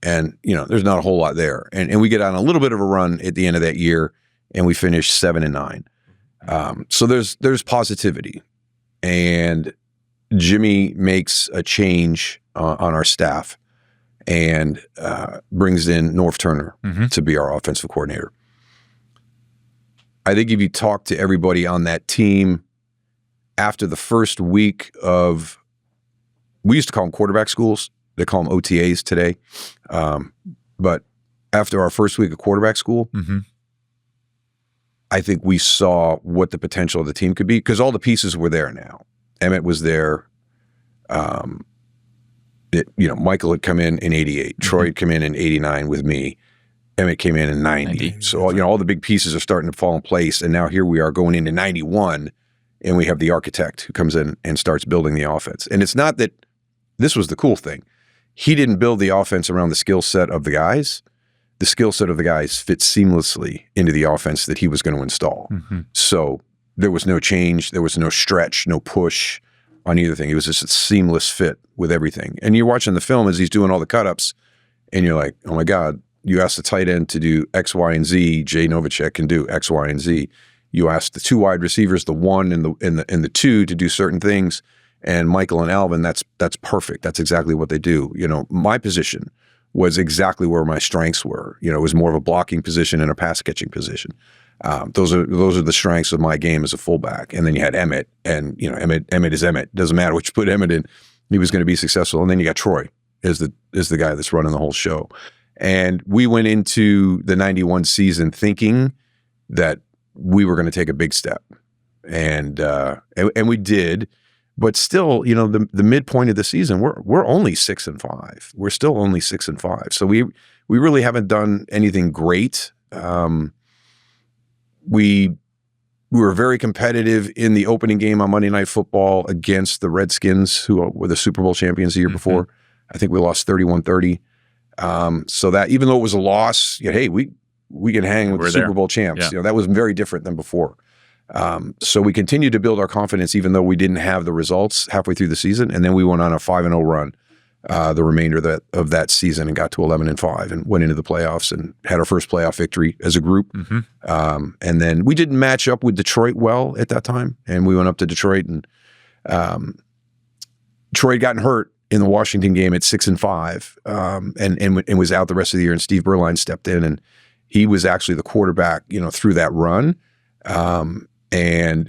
And, there's not a whole lot there. And we get on a little bit of a run at the end of that year, and we finish 7-9. So there's positivity. And Jimmy makes a change on our staff and brings in Norv Turner to be our offensive coordinator. I think if you talk to everybody on that team after the first week of, we used to call them quarterback schools. They call them OTAs today. But after our first week of quarterback school, I think we saw what the potential of the team could be because all the pieces were there now. Emmitt was there. Michael had come in 88. Troy had come in 89 with me. Emmitt came in 90. So, all the big pieces are starting to fall in place. And now here we are going into 91, and we have the architect who comes in and starts building the offense. And it's not that this was the cool thing. He didn't build the offense around the skill set of the guys. The skill set of the guys fit seamlessly into the offense that he was going to install. So there was no change. There was no stretch, no push on either thing. It was just a seamless fit with everything. And you're watching the film as he's doing all the cut-ups, and you're like, oh my God, you asked the tight end to do X, Y, and Z. Jay Novacek can do X, Y, and Z. You asked the two wide receivers, the 1 and the 2, to do certain things. And Michael and Alvin, that's perfect. That's exactly what they do. My position was exactly where my strengths were. It was more of a blocking position and a pass catching position. Those are the strengths of my game as a fullback. And then you had Emmitt, and Emmitt is Emmitt. Doesn't matter what you put Emmitt in, he was going to be successful. And then you got Troy as the guy that's running the whole show. And we went into the 91 season thinking that we were going to take a big step. and we did. But still, the midpoint of the season, we're only 6-5. We're still only 6-5. So we really haven't done anything great. We were very competitive in the opening game on Monday Night Football against the Redskins, who were the Super Bowl champions the year before. I think we lost 31-30. So that even though it was a loss, hey, we can hang with the Super Bowl champs. Yeah. That was very different than before. So we continued to build our confidence, even though we didn't have the results halfway through the season, and then we went on a 5-0 run the remainder of that season and got to 11-5 and went into the playoffs and had our first playoff victory as a group. And then we didn't match up with Detroit well at that time, and we went up to Detroit, and Troy had gotten hurt in the Washington game at 6-5, and was out the rest of the year. And Steve Berline stepped in, and he was actually the quarterback, through that run. And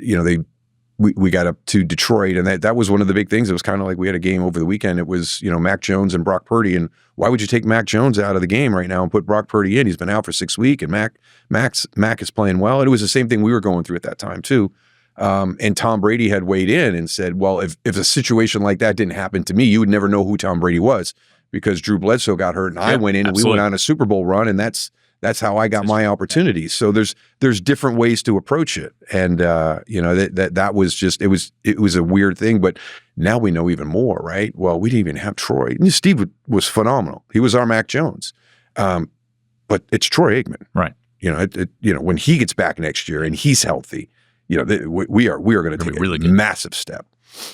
we got up to Detroit, and that was one of the big things. It was kind of like we had a game over the weekend. It was Mac Jones and Brock Purdy, and why would you take Mac Jones out of the game right now and put Brock Purdy in? He's been out for 6 weeks, and Mac is playing well. And it was the same thing we were going through at that time too. And Tom Brady had weighed in and said, well, if a situation like that didn't happen to me, you would never know who Tom Brady was, because Drew Bledsoe got hurt and I went in, and we went on a Super Bowl run, and that's how I got my opportunities. So there's different ways to approach it, and that was just it was a weird thing. But now we know even more, right? Well, we didn't even have Troy. Steve was phenomenal. He was our Mac Jones, but it's Troy Aikman, right? When he gets back next year and he's healthy, we are going to take a massive step.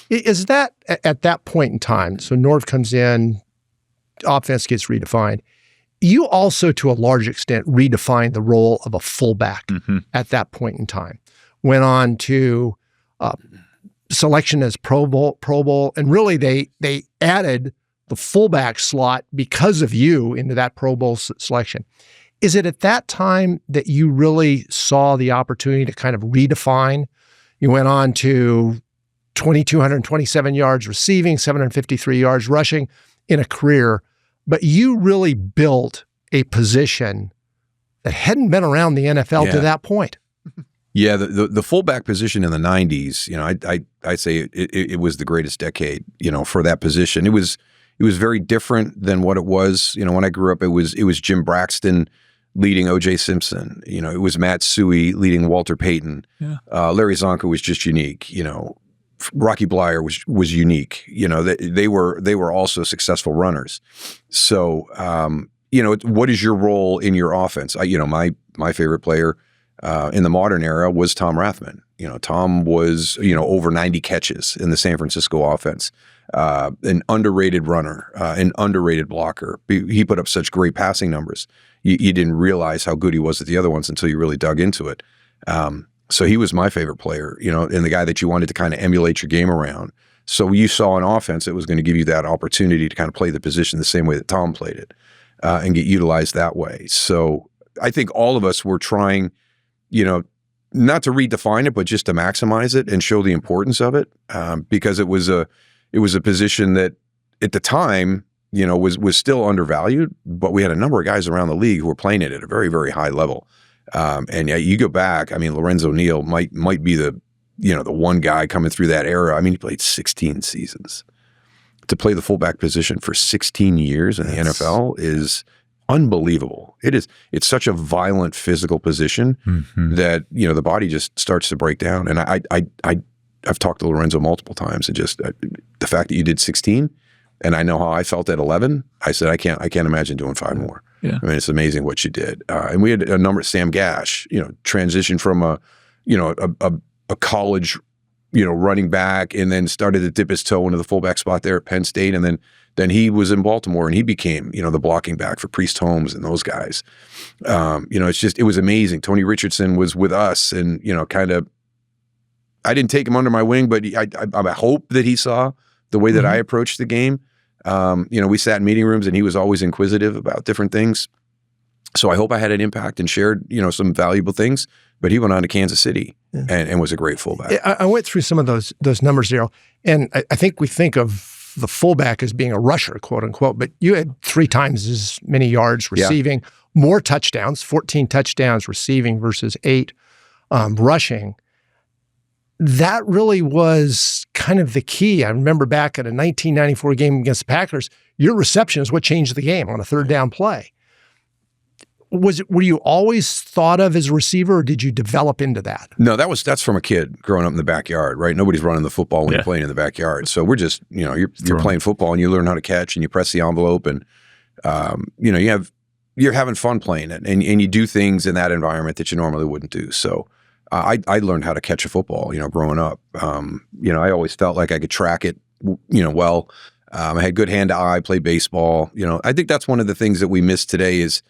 Is that at that point in time? So Norv comes in, offense gets redefined. You also, to a large extent, redefined the role of a fullback at that point in time. Went on to selection as Pro Bowl, and really they added the fullback slot because of you into that Pro Bowl selection. Is it at that time that you really saw the opportunity to kind of redefine? You went on to 2,227 yards receiving, 753 yards rushing in a career. But you really built a position that hadn't been around the NFL to that point. Yeah, the fullback position in the 90s, I'd say it was the greatest decade, for that position. It was very different than what it was. When I grew up, it was Jim Braxton leading O.J. Simpson. It was Matt Suhey leading Walter Payton. Yeah. Larry Zonka was just unique. Rocky Blyer was unique. They were also successful runners. So, what is your role in your offense? My favorite player in the modern era was Tom Rathman. Tom was over 90 catches in the San Francisco offense. An underrated runner, an underrated blocker. He put up such great passing numbers. You didn't realize how good he was at the other ones until you really dug into it. So he was my favorite player, and the guy that you wanted to kind of emulate your game around. So you saw an offense that was going to give you that opportunity to kind of play the position the same way that Tom played it, and get utilized that way. So I think all of us were trying, not to redefine it, but just to maximize it and show the importance of it, because it was a position that at the time, was still undervalued, but we had a number of guys around the league who were playing it at a very, very high level. And you go back, Lorenzo Neal might be the one guy coming through that era. He played 16 seasons. To play the fullback position for 16 years in the NFL is unbelievable. It's such a violent physical position that, the body just starts to break down. And I've talked to Lorenzo multiple times, and just the fact that you did 16, and I know how I felt at 11, I said, I can't imagine doing 5 more. Yeah. It's amazing what you did. And we had a number, Sam Gash, transitioned from a college, running back, and then started to dip his toe into the fullback spot there at Penn State. And then he was in Baltimore, and he became, the blocking back for Priest Holmes and those guys. It was amazing. Tony Richardson was with us, and, I didn't take him under my wing, but I hope that he saw the way that I approached the game. We sat in meeting rooms, and he was always inquisitive about different things. So I hope I had an impact and shared, some valuable things. But he went on to Kansas City and was a as fullback. I went through some of those numbers, Daryl, and I think we think of the fullback as being a rusher, quote unquote. But you had 3 times as many yards receiving, more touchdowns, 14 touchdowns receiving versus 8 rushing. that really was kind of the key. I remember back at a 1994 game against the Packers, your reception is what changed the game on a third down play. Were you always thought of as a receiver, or did you develop into that? No, that's from a kid growing up in the backyard, right? Nobody's running the football when you're playing in the backyard. So we're just, you're playing football and you learn how to catch and you press the envelope and, you're having fun playing it and you do things in that environment that you normally wouldn't do. So I learned how to catch a football, growing up. I always felt like I could track it, well. I had good hand to eye, played baseball. I think that's one of the things that we miss today is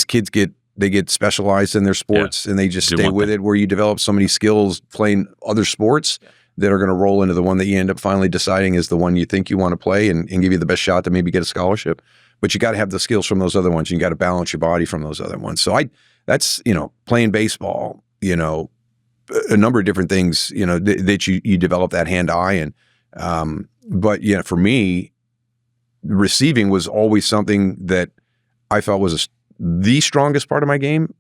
kids get specialized in their sports and they just stay with it, where you develop so many skills playing other sports that are going to roll into the one that you end up finally deciding is the one you think you want to play and give you the best shot to maybe get a scholarship. But you got to have the skills from those other ones. You got to balance your body from those other ones. So that's playing baseball, a number of different things, that you develop that hand-eye. And, but for me, receiving was always something that I felt was the strongest part of my game.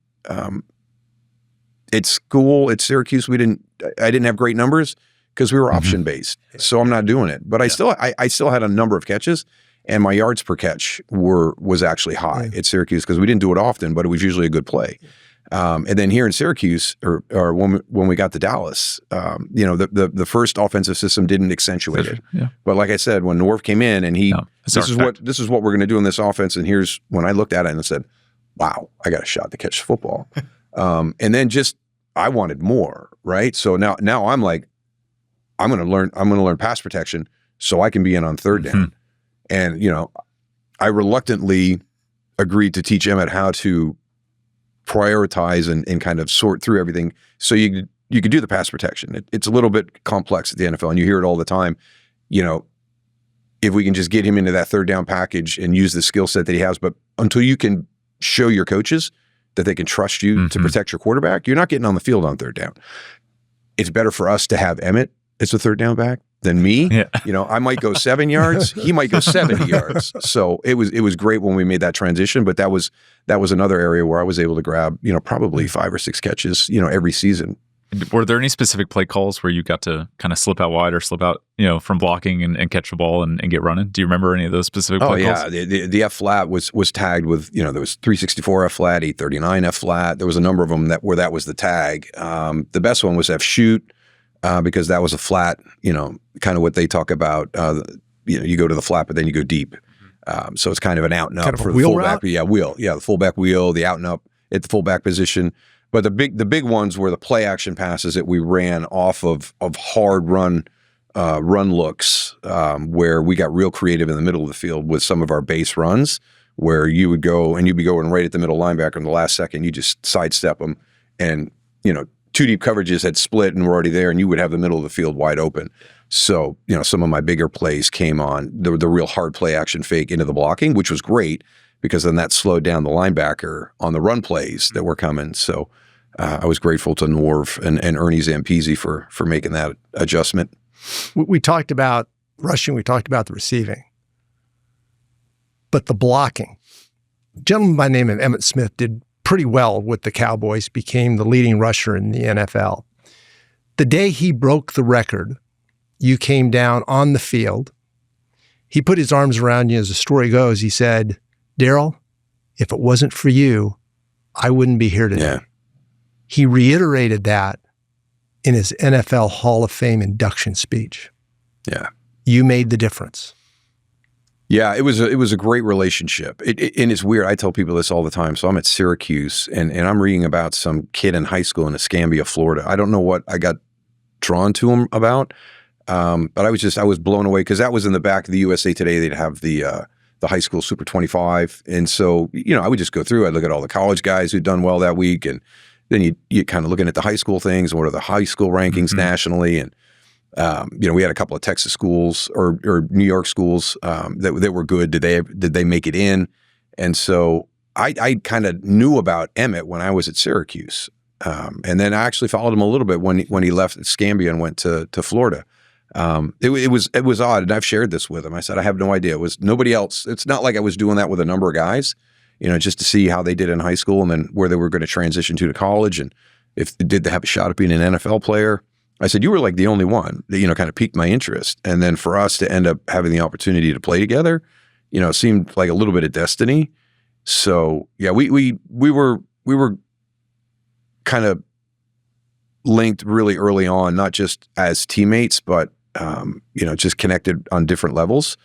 At school, at Syracuse, I didn't have great numbers because we were option-based. So I'm not doing it. But I still had a number of catches, and my yards per catch was actually high at Syracuse because we didn't do it often, but it was usually a good play. And then here in Syracuse, or when we got to Dallas, the first offensive system didn't accentuate it. Yeah. But like I said, when Norv came in and this is what we're going to do in this offense, and here's when I looked at it and said, "Wow, I got a shot to catch the football." And then I wanted more, right? So now I'm like, I'm going to learn pass protection so I can be in on third down. And I reluctantly agreed to teach Emmitt how to prioritize and kind of sort through everything so you could do the pass protection. It's a little bit complex at the NFL, and you hear it all the time. If we can just get him into that third down package and use the skill set that he has, but until you can show your coaches that they can trust you to protect your quarterback, you're not getting on the field on third down. It's better for us to have Emmitt as a third down back than me. Yeah. I might go 7 yards. He might go 70 yards. So it was great when we made that transition, but that was another area where I was able to grab, probably 5 or 6 catches, every season. Were there any specific play calls where you got to kind of slip out wide or slip out, from blocking and catch the ball and get running? Do you remember any of those specific play calls? Oh, yeah. The F flat was tagged with, there was 364 F flat, 839 F flat. There was a number of them where that was the tag. The best one was F shoot. Because that was a flat, kind of what they talk about. You go to the flat, but then you go deep. So it's kind of an out and up for the fullback. Route? Wheel. Yeah, the fullback wheel, the out and up at the fullback position. But the big ones were the play action passes that we ran off of hard run looks, where we got real creative in the middle of the field with some of our base runs, where you would go and you'd be going right at the middle linebacker in the last second. You just sidestep them, and 2 deep coverages had split and were already there, and you would have the middle of the field wide open. So, some of my bigger plays came on the real hard play action fake into the blocking, which was great because then that slowed down the linebacker on the run plays that were coming. So I was grateful to Norv and Ernie Zampese for making that adjustment. We talked about rushing. We talked about the receiving. But the blocking. A gentleman by the name of Emmitt Smith did pretty well with the Cowboys, became the leading rusher in the NFL. The day he broke the record, you came down on the field. He put his arms around you. As the story goes, he said, "Daryl, if it wasn't for you, I wouldn't be here today." Yeah. He reiterated that in his NFL Hall of Fame induction speech. Yeah. You made the difference. Yeah, it was a great relationship. And it's weird. I tell people this all the time. So I'm at Syracuse, and I'm reading about some kid in high school in Escambia, Florida. I don't know what I got drawn to him about, but I was blown away because that was in the back of the USA Today. They'd have the high school Super 25, and so I would just go through. I'd look at all the college guys who'd done well that week, and then you kind of looking at the high school things. What are the high school rankings nationally? And we had a couple of Texas schools or New York schools that were good. Did they make it in? And so I kind of knew about Emmitt when I was at Syracuse, and then I actually followed him a little bit when he left Escambia and went to Florida. It was odd, and I've shared this with him. I said I have no idea. It was nobody else. It's not like I was doing that with a number of guys, just to see how they did in high school and then where they were going to transition to college and if did they have a shot at being an NFL player. I said, you were like the only one that, kind of piqued my interest. And then for us to end up having the opportunity to play together, it seemed like a little bit of destiny. So yeah, we were kind of linked really early on, not just as teammates, but just connected on different levels.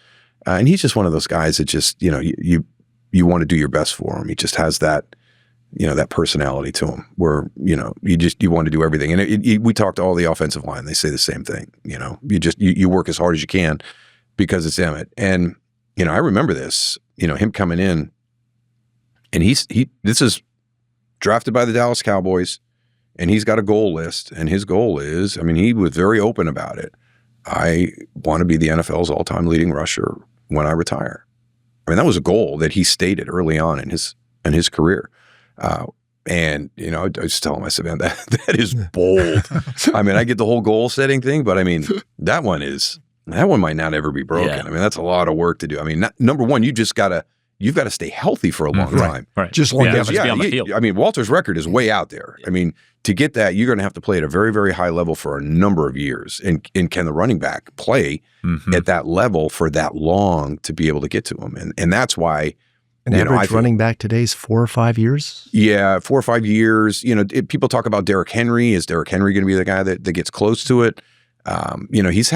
And he's just one of those guys that just, you want to do your best for him. He just has that, that personality to him where, you want to do everything. And we talk to all the offensive line. They say the same thing. You work as hard as you can because it's Emmitt. And, I remember this, him coming in, and this is drafted by the Dallas Cowboys, and he's got a goal list. And his goal is, he was very open about it. I want to be the NFL's all-time leading rusher when I retire. That was a goal that he stated early on in his career. And, I just tell him, I said, man, that is bold. I get the whole goal setting thing, but that one might not ever be broken. Yeah. that's a lot of work to do. Number one, you've got to stay healthy for a long time. Right. Just long enough to be on the field. Walter's record is way out there. To get that, you're going to have to play at a very, very high level for a number of years. And can the running back play at that level for that long to be able to get to him? And that's why an average running back today is 4 or 5 years? Yeah, 4 or 5 years. People talk about Derrick Henry. Is Derrick Henry going to be the guy that gets close to it? He's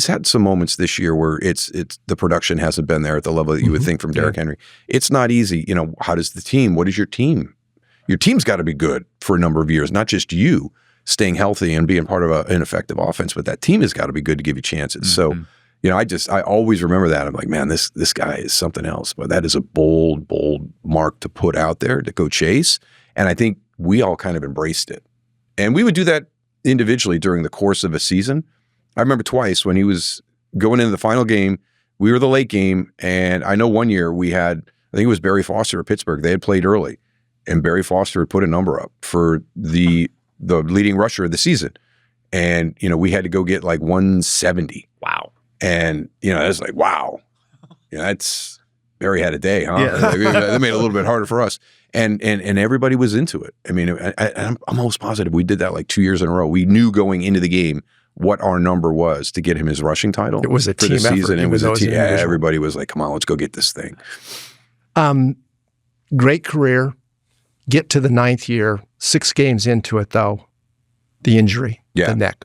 had some moments this year where it's the production hasn't been there at the level that you would think from Derrick Henry. It's not easy. How does the team? What is your team? Your team's got to be good for a number of years, not just you staying healthy and being part of an effective offense, but that team has got to be good to give you chances. So, I always remember that. I'm like, man, this guy is something else. But that is a bold mark to put out there to go chase. And I think we all kind of embraced it. And we would do that individually during the course of a season. I remember twice when he was going into the final game, we were the late game. And I know one year we had, I think it was Barry Foster at Pittsburgh. They had played early. And Barry Foster had put a number up for the leading rusher of the season. And, we had to go get like 170. Wow. And, it's like, wow. That's, Barry had a day, huh? Yeah. That made it a little bit harder for us. And everybody was into it. I'm almost positive we did that like 2 years in a row. We knew going into the game what our number was to get him his rushing title. It was a team effort. It was a team. Yeah, everybody was like, come on, let's go get this thing. Great career. Get to the 9th year, 6 games into it, though, the injury, the neck.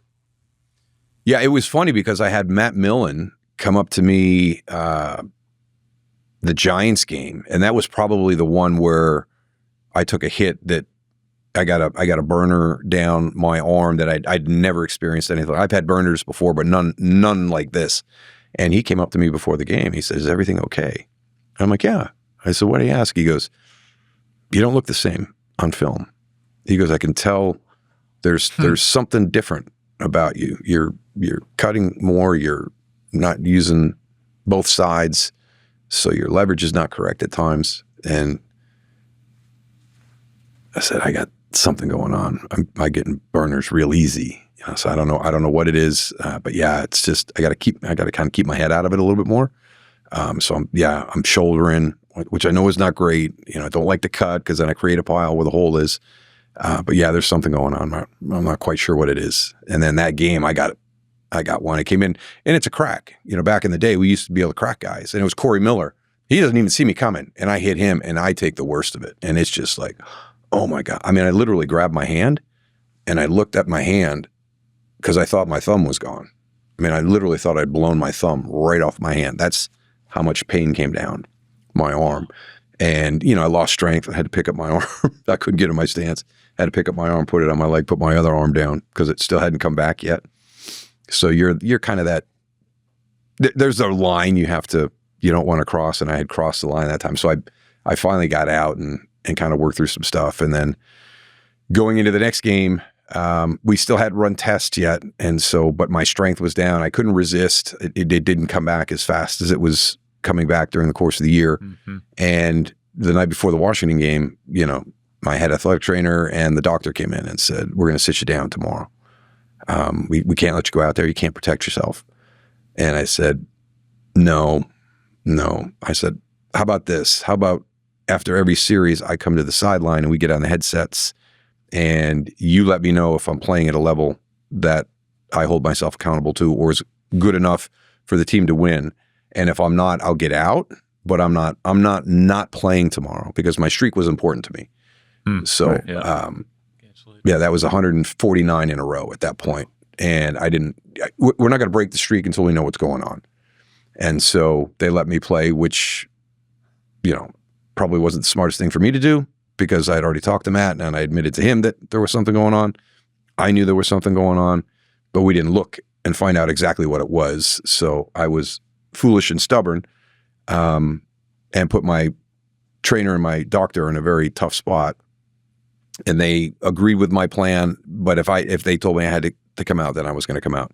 Yeah, it was funny because I had Matt Millen come up to me the Giants game, and that was probably the one where I took a hit that I got a burner down my arm that I'd never experienced anything. I've had burners before, but none like this. And he came up to me before the game. He says, "Is everything okay?" And I'm like, "Yeah." I said, "What do you ask?" He goes, "You don't look the same on film." He goes, "I can tell there's something different about you. You're cutting more. You're not using both sides, so your leverage is not correct at times." And I said, "I got something going on. I'm getting burners real easy." So I don't know what it is, but yeah, it's just I got to kind of keep my head out of it a little bit more. So I'm shouldering, which I know is not great. I don't like to cut because then I create a pile where the hole is. But yeah, there's something going on. I'm not quite sure what it is. And then that game, I got one. It came in, and it's a crack. Back in the day, we used to be able to crack guys, and it was Corey Miller. He doesn't even see me coming, and I hit him, and I take the worst of it. And it's just like, oh my God. I literally grabbed my hand, and I looked at my hand because I thought my thumb was gone. I literally thought I'd blown my thumb right off my hand. That's how much pain came down my arm. And, I lost strength. I had to pick up my arm. I couldn't get in my stance. I had to pick up my arm, put it on my leg, put my other arm down because it still hadn't come back yet. So you're kind of that, there's a line you don't want to cross. And I had crossed the line that time. So I finally got out and kind of worked through some stuff. And then going into the next game, we still hadn't run tests yet. And so, but my strength was down. I couldn't resist. It didn't come back as fast as it was coming back during the course of the year. Mm-hmm. And the night before the Washington game, my head athletic trainer and the doctor came in and said, "We're going to sit you down tomorrow. We can't let you go out there. You can't protect yourself." And I said, no. I said, "How about this? How about after every series, I come to the sideline and we get on the headsets and you let me know if I'm playing at a level that I hold myself accountable to, or is good enough for the team to win. And if I'm not, I'll get out. But I'm not playing tomorrow because my streak was important to me. So, right, yeah. That was 149 in a row at that point. And we're not going to break the streak until we know what's going on. And so they let me play, which, probably wasn't the smartest thing for me to do because I had already talked to Matt and I admitted to him that there was something going on. I knew there was something going on, but we didn't look and find out exactly what it was. So I was foolish and stubborn. And put my trainer and my doctor in a very tough spot. And they agreed with my plan, but if they told me I had to come out, then I was going to come out.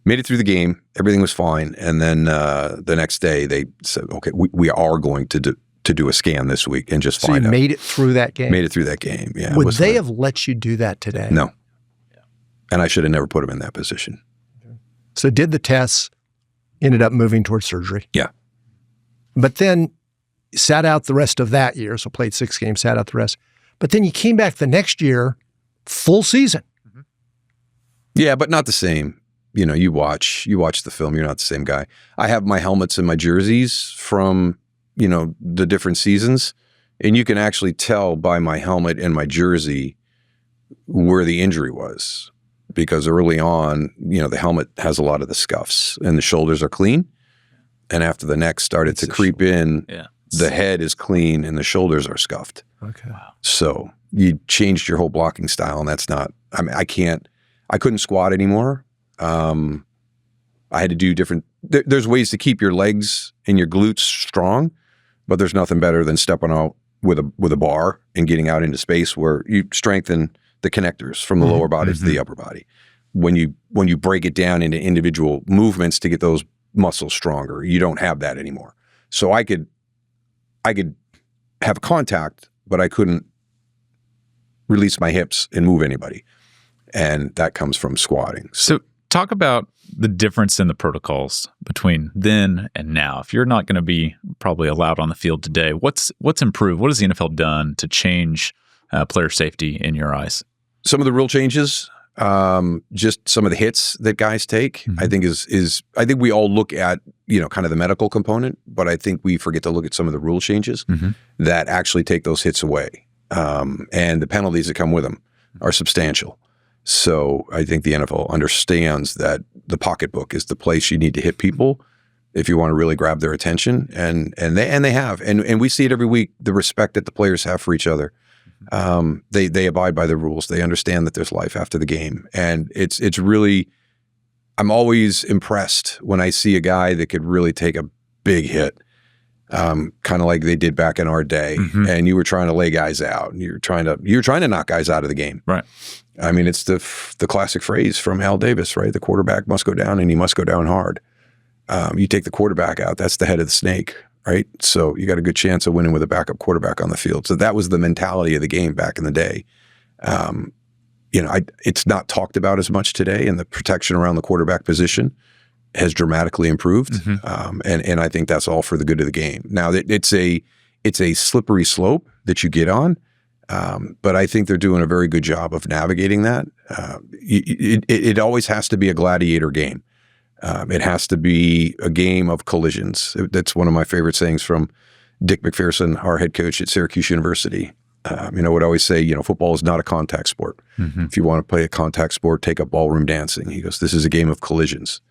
Made it through the game. Everything was fine. And then the next day they said, okay, we are going to do a scan this week and just find out. So you made it through that game? Made it through that game, yeah. Would they have let you do that today? No. And I should have never put him in that position. So did the tests, ended up moving towards surgery. Yeah. But then sat out the rest of that year, so played 6 games, sat out the rest. But then you came back the next year, full season. Mm-hmm. Yeah, but not the same. You watch the film, you're not the same guy. I have my helmets and my jerseys from, the different seasons, and you can actually tell by my helmet and my jersey where the injury was. Because early on, the helmet has a lot of the scuffs and the shoulders are clean. And after the neck started to creep in, the head is clean and the shoulders are scuffed. Okay. Wow. So you changed your whole blocking style, and that's not. I couldn't squat anymore. I had to do different. There's ways to keep your legs and your glutes strong, but there's nothing better than stepping out with a bar and getting out into space where you strengthen the connectors from the lower body to the upper body. When you break it down into individual movements to get those muscles stronger, you don't have that anymore. So I could have contact, but I couldn't release my hips and move anybody. And that comes from squatting. So talk about the difference in the protocols between then and now. If you're not going to be probably allowed on the field today, what's improved? What has the NFL done to change player safety in your eyes? Some of the real changes, just some of the hits that guys take, I think I think we all look at, kind of the medical component, but I think we forget to look at some of the rule changes that actually take those hits away. And the penalties that come with them are substantial. So I think the NFL understands that the pocketbook is the place you need to hit people if you want to really grab their attention. And they have. And we see it every week, the respect that the players have for each other. They abide by the rules. They understand that there's life after the game. And it's really, I'm always impressed when I see a guy that could really take a big hit, kind of like they did back in our day. And you were trying to lay guys out and you were trying to knock guys out of the game. Right. I mean, it's the classic phrase from Al Davis, right? The quarterback must go down and he must go down hard. You take the quarterback out, that's the head of the snake. Right. So you got a good chance of winning with a backup quarterback on the field. So that was the mentality of the game back in the day. It's not talked about as much today, and the protection around the quarterback position has dramatically improved. And I think that's all for the good of the game. Now it's a slippery slope that you get on. But I think they're doing a very good job of navigating that. It always has to be a gladiator game. It has to be a game of collisions. That's one of my favorite sayings from Dick McPherson, our head coach at Syracuse University. Would always say, football is not a contact sport. If you want to play a contact sport, take up ballroom dancing. He goes, this is a game of collisions.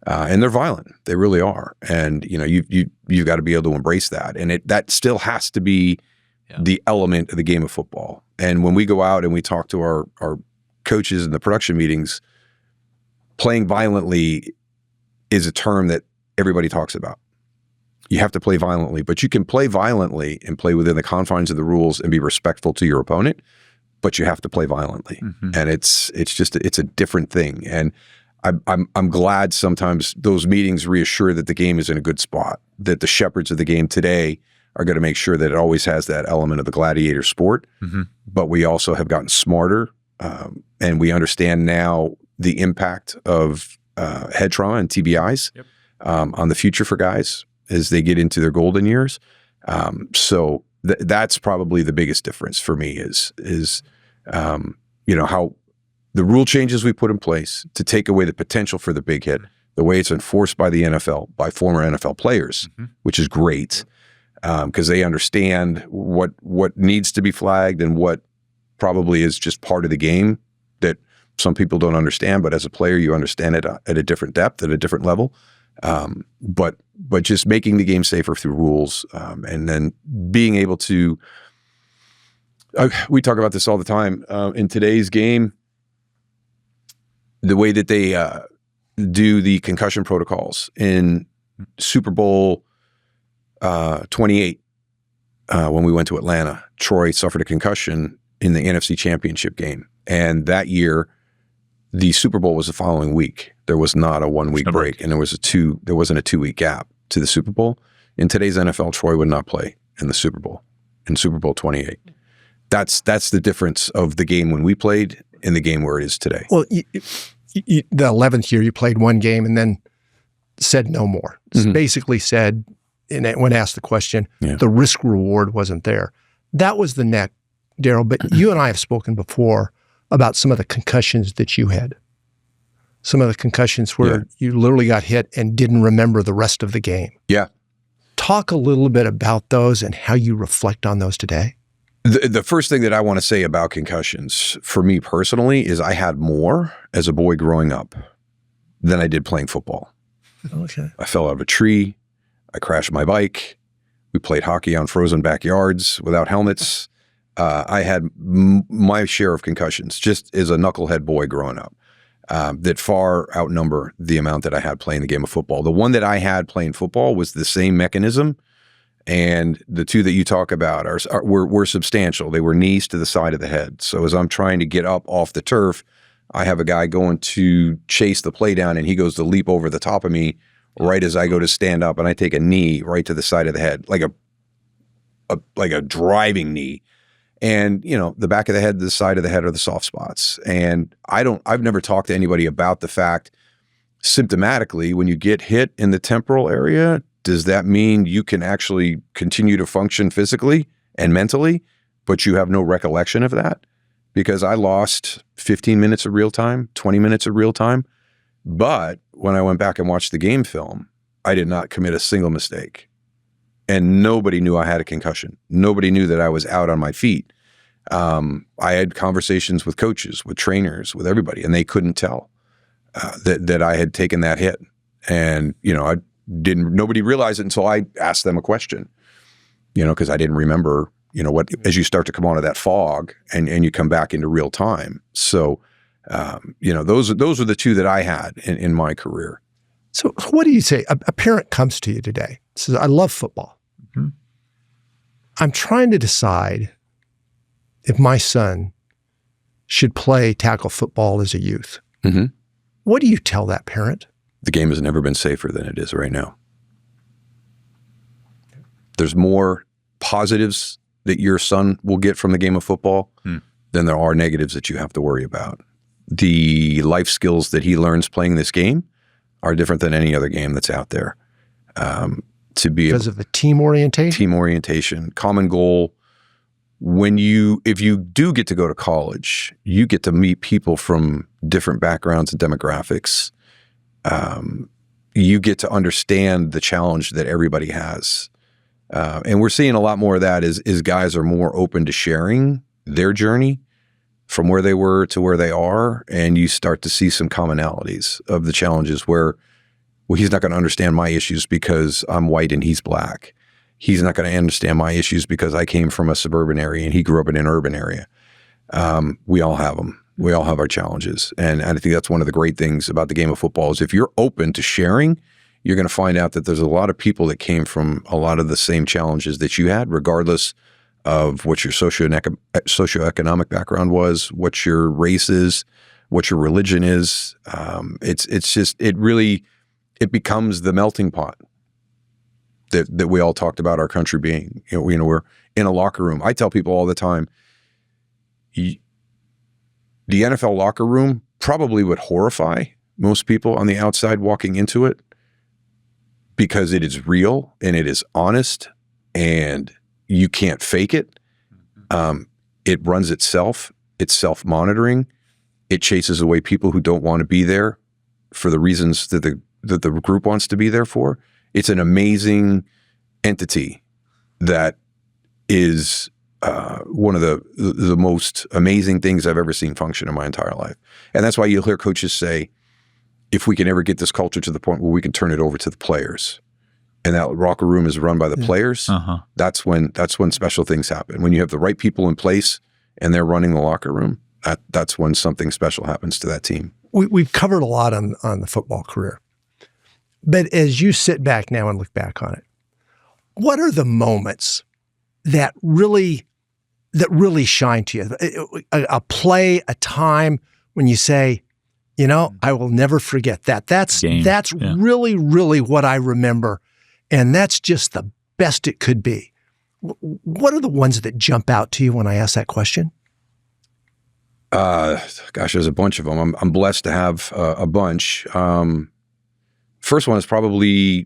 And they're violent. They really are. And, you've got to be able to embrace that. And that still has to be the element of the game of football. And when we go out and we talk to our coaches in the production meetings, playing violently is a term that everybody talks about. You have to play violently, but you can play violently and play within the confines of the rules and be respectful to your opponent, but you have to play violently. And it's a different thing. And I'm glad sometimes those meetings reassure that the game is in a good spot, that the shepherds of the game today are going to make sure that it always has that element of the gladiator sport. But we also have gotten smarter, and we understand now the impact of head trauma and TBIs on the future for guys as they get into their golden years. So that's probably the biggest difference for me is how the rule changes we put in place to take away the potential for the big hit, the way it's enforced by the NFL, by former NFL players, which is great because they understand what needs to be flagged and what probably is just part of the game that some people don't understand. But as a player, you understand it at a different depth, at a different level. But just making the game safer through rules and then being able to we talk about this all the time. In today's game, the way that they do the concussion protocols in Super Bowl 28, when we went to Atlanta, Troy suffered a concussion in the NFC Championship game. And that year, the Super Bowl was the following week. There was not a 1 week break, and there wasn't a 2 week gap to the Super Bowl. In today's NFL, Troy would not play in the Super Bowl, in Super Bowl 28. That's the difference of the game when we played and the game where it is today. Well, the 11th year, you played one game and then said no more. Basically said, when asked the question, the risk reward wasn't there. That was the neck, Daryl. But you and I have spoken before about some of the concussions that you had. Some of the concussions where you literally got hit and didn't remember the rest of the game. Yeah. Talk a little bit about those and how you reflect on those today. The first thing that I want to say about concussions for me personally is I had more as a boy growing up than I did playing football. Okay. I fell out of a tree. I crashed my bike. We played hockey on frozen backyards without helmets. I had my share of concussions just as a knucklehead boy growing up that far outnumber the amount that I had playing the game of football. The one that I had playing football was the same mechanism. And the two that you talk about were substantial. They were knees to the side of the head. So as I'm trying to get up off the turf, I have a guy going to chase the play down, and he goes to leap over the top of me right as I go to stand up, and I take a knee right to the side of the head, like a driving knee. And the back of the head, the side of the head are the soft spots. And I've never talked to anybody about the fact, symptomatically, when you get hit in the temporal area, does that mean you can actually continue to function physically and mentally, but you have no recollection of that? Because I lost 15 minutes of real time, 20 minutes of real time. But when I went back and watched the game film, I did not commit a single mistake. And nobody knew I had a concussion. Nobody knew that I was out on my feet. I had conversations with coaches, with trainers, with everybody, and they couldn't tell that I had taken that hit. And, nobody realized it until I asked them a question, because I didn't remember, what, as you start to come out of that fog and you come back into real time. So, those are the two that I had in my career. So what do you say? A parent comes to you today, says, I love football. I'm trying to decide if my son should play tackle football as a youth. What do you tell that parent? The game has never been safer than it is right now. There's more positives that your son will get from the game of football than there are negatives that you have to worry about. The life skills that he learns playing this game are different than any other game that's out there. Because of the team orientation, common goal. If you do get to go to college, you get to meet people from different backgrounds and demographics. You get to understand the challenge that everybody has. And we're seeing a lot more of that as guys are more open to sharing their journey from where they were to where they are. And you start to see some commonalities of the challenges where, well, he's not going to understand my issues because I'm white and he's black. He's not going to understand my issues because I came from a suburban area and he grew up in an urban area. We all have them. We all have our challenges. And I think that's one of the great things about the game of football is if you're open to sharing, you're going to find out that there's a lot of people that came from a lot of the same challenges that you had, regardless of what your socioeconomic background was, what your race is, what your religion is. It becomes the melting pot that we all talked about our country being. We're in a locker room. I tell people all the time, the NFL locker room probably would horrify most people on the outside walking into it because it is real and it is honest and you can't fake it. It runs itself. It's self-monitoring. It chases away people who don't want to be there for the reasons that the group wants to be there for. It's an amazing entity that is one of the most amazing things I've ever seen function in my entire life. And that's why you'll hear coaches say, if we can ever get this culture to the point where we can turn it over to the players, and that locker room is run by the players, that's when special things happen. When you have the right people in place and they're running the locker room, that's when something special happens to that team. We've covered a lot on the football career. But as you sit back now and look back on it, what are the moments that really shine to you? A play, a time when you say, I will never forget that. That's really, really what I remember. And that's just the best it could be. What are the ones that jump out to you when I ask that question? Gosh, there's a bunch of them. I'm blessed to have a bunch. First one is probably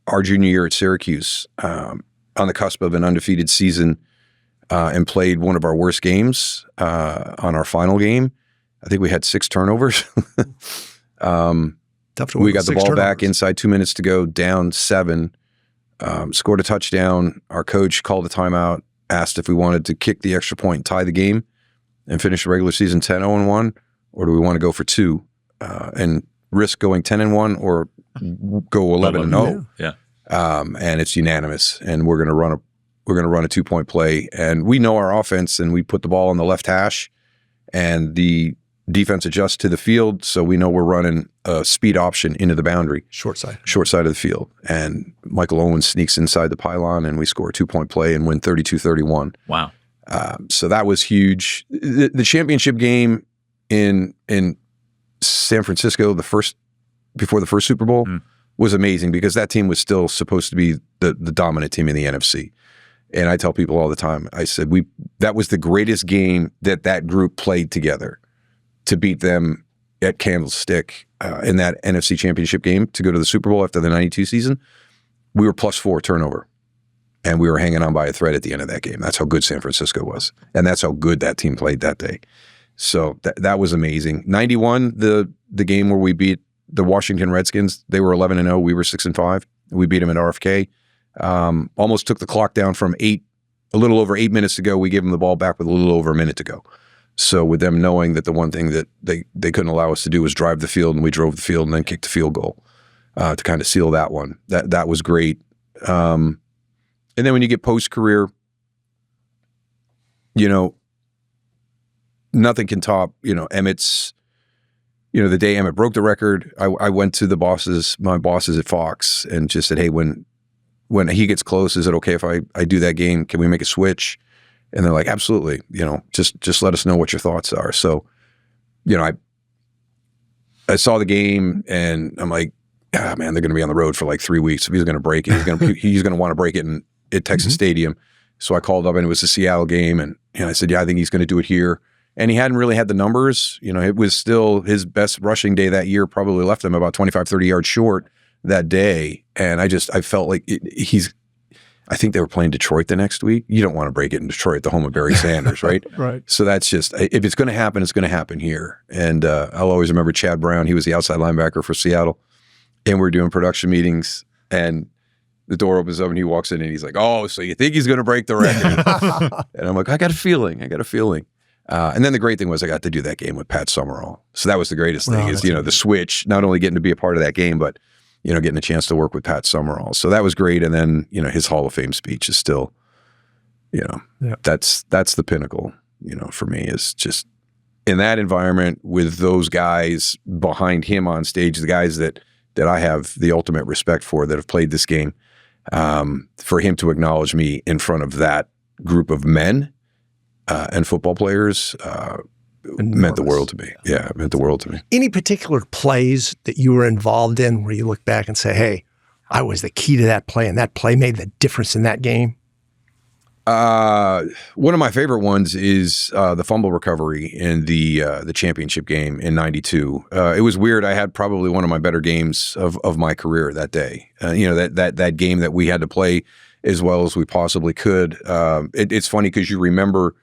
our junior year at Syracuse, on the cusp of an undefeated season, and played one of our worst games on our final game. I think we had 6 turnovers. We got the ball back inside 2 minutes to go, down 7, scored a touchdown. Our coach called a timeout, asked if we wanted to kick the extra point and tie the game and finish the regular season 10-0-1, or do we want to go for 2 and risk going 10-1 or go 11-0? Yeah. And it's unanimous, and we're going to run a 2-point play, and we know our offense, and we put the ball on the left hash, and the defense adjusts to the field, so we know we're running a speed option into the boundary. Short side of the field. And Michael Owens sneaks inside the pylon, and we score a 2-point play and win 32-31. Wow. So that was huge. The championship game in San Francisco, before the first Super Bowl, was amazing because that team was still supposed to be the dominant team in the NFC. And I tell people all the time, I said, that was the greatest game that group played together, to beat them at Candlestick in that NFC championship game to go to the Super Bowl after the 92 season. We were +4 turnover, and we were hanging on by a thread at the end of that game. That's how good San Francisco was, and that's how good that team played that day. So that was amazing. 91, the game where we beat the Washington Redskins, they were 11-0, we were 6-5. We beat them at RFK. Almost took the clock down from a little over 8 minutes to go. We gave them the ball back with a little over a minute to go. So with them knowing that the one thing that they couldn't allow us to do was drive the field, and we drove the field and then kicked the field goal to kind of seal that one. That was great. And then when you get post-career, nothing can top, Emmitt's, the day Emmitt broke the record, I went to my bosses at Fox and just said, hey, when he gets close, is it okay if I do that game? Can we make a switch? And they're like, absolutely, just let us know what your thoughts are. So, I saw the game and I'm like, man, they're going to be on the road for like 3 weeks. If he's going to break it, he's going to want to break it at Texas Stadium. So I called up, and it was a Seattle game. And I said, yeah, I think he's going to do it here. And he hadn't really had the numbers. It was still his best rushing day that year, probably left him about 25, 30 yards short that day. And I felt like I think they were playing Detroit the next week. You don't want to break it in Detroit, the home of Barry Sanders, right? Right. So that's just, if it's going to happen, it's going to happen here. And I'll always remember Chad Brown. He was the outside linebacker for Seattle. And we're doing production meetings, and the door opens up and he walks in and he's like, oh, so you think he's going to break the record? And I'm like, I got a feeling. And then the great thing was I got to do that game with Pat Summerall. So that was the greatest thing is, the switch, not only getting to be a part of that game, but getting a chance to work with Pat Summerall. So that was great. And then, his Hall of Fame speech is still, that's the pinnacle, for me, is just in that environment with those guys behind him on stage, the guys that I have the ultimate respect for that have played this game, for him to acknowledge me in front of that group of men and football players meant the world to me. Yeah, it meant the world to me. Any particular plays that you were involved in where you look back and say, hey, I was the key to that play, and that play made the difference in that game? One of my favorite ones is the fumble recovery in the championship game in '92. It was weird. I had probably one of my better games of my career that day. That game that we had to play as well as we possibly could. It's funny because you remember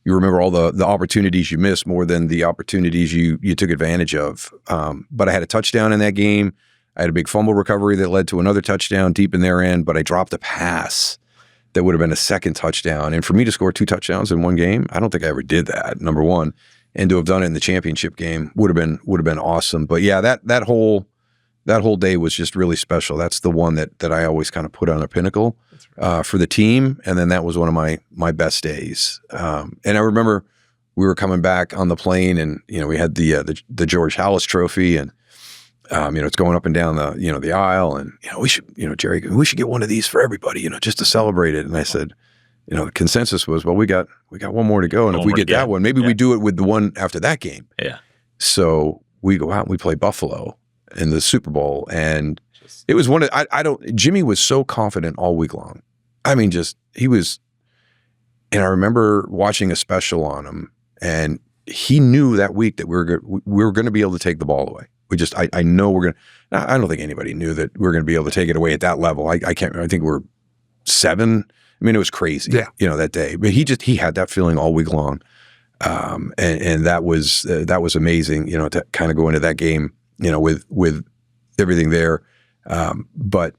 you remember all the opportunities you missed more than the opportunities you took advantage of. But I had a touchdown in that game. I had a big fumble recovery that led to another touchdown deep in their end, but I dropped a pass that would have been a second touchdown. And for me to score 2 touchdowns in one game, I don't think I ever did that, number one. And to have done it in the championship game would have been awesome. But yeah, that whole day was just really special. That's the one that I always kind of put on a pinnacle for the team. And then that was one of my best days. And I remember we were coming back on the plane, and we had the George Halas Trophy, and it's going up and down the aisle, and we should Jerry, we should get one of these for everybody, just to celebrate it. And I said, the consensus was, well, we got one more to go, and if we get that one, maybe we do it with the one after that game. Yeah. So we go out and we play Buffalo in the Super Bowl, and it was one of Jimmy was so confident all week long. I mean, he was, and I remember watching a special on him, and he knew that week that we were going to be able to take the ball away. I know we're going to. I don't think anybody knew that we were going to be able to take it away at that level. I can't. I think we're 7. I mean, it was crazy, that day. But he had that feeling all week long, and that was amazing. To kind of go into that game, with everything there. But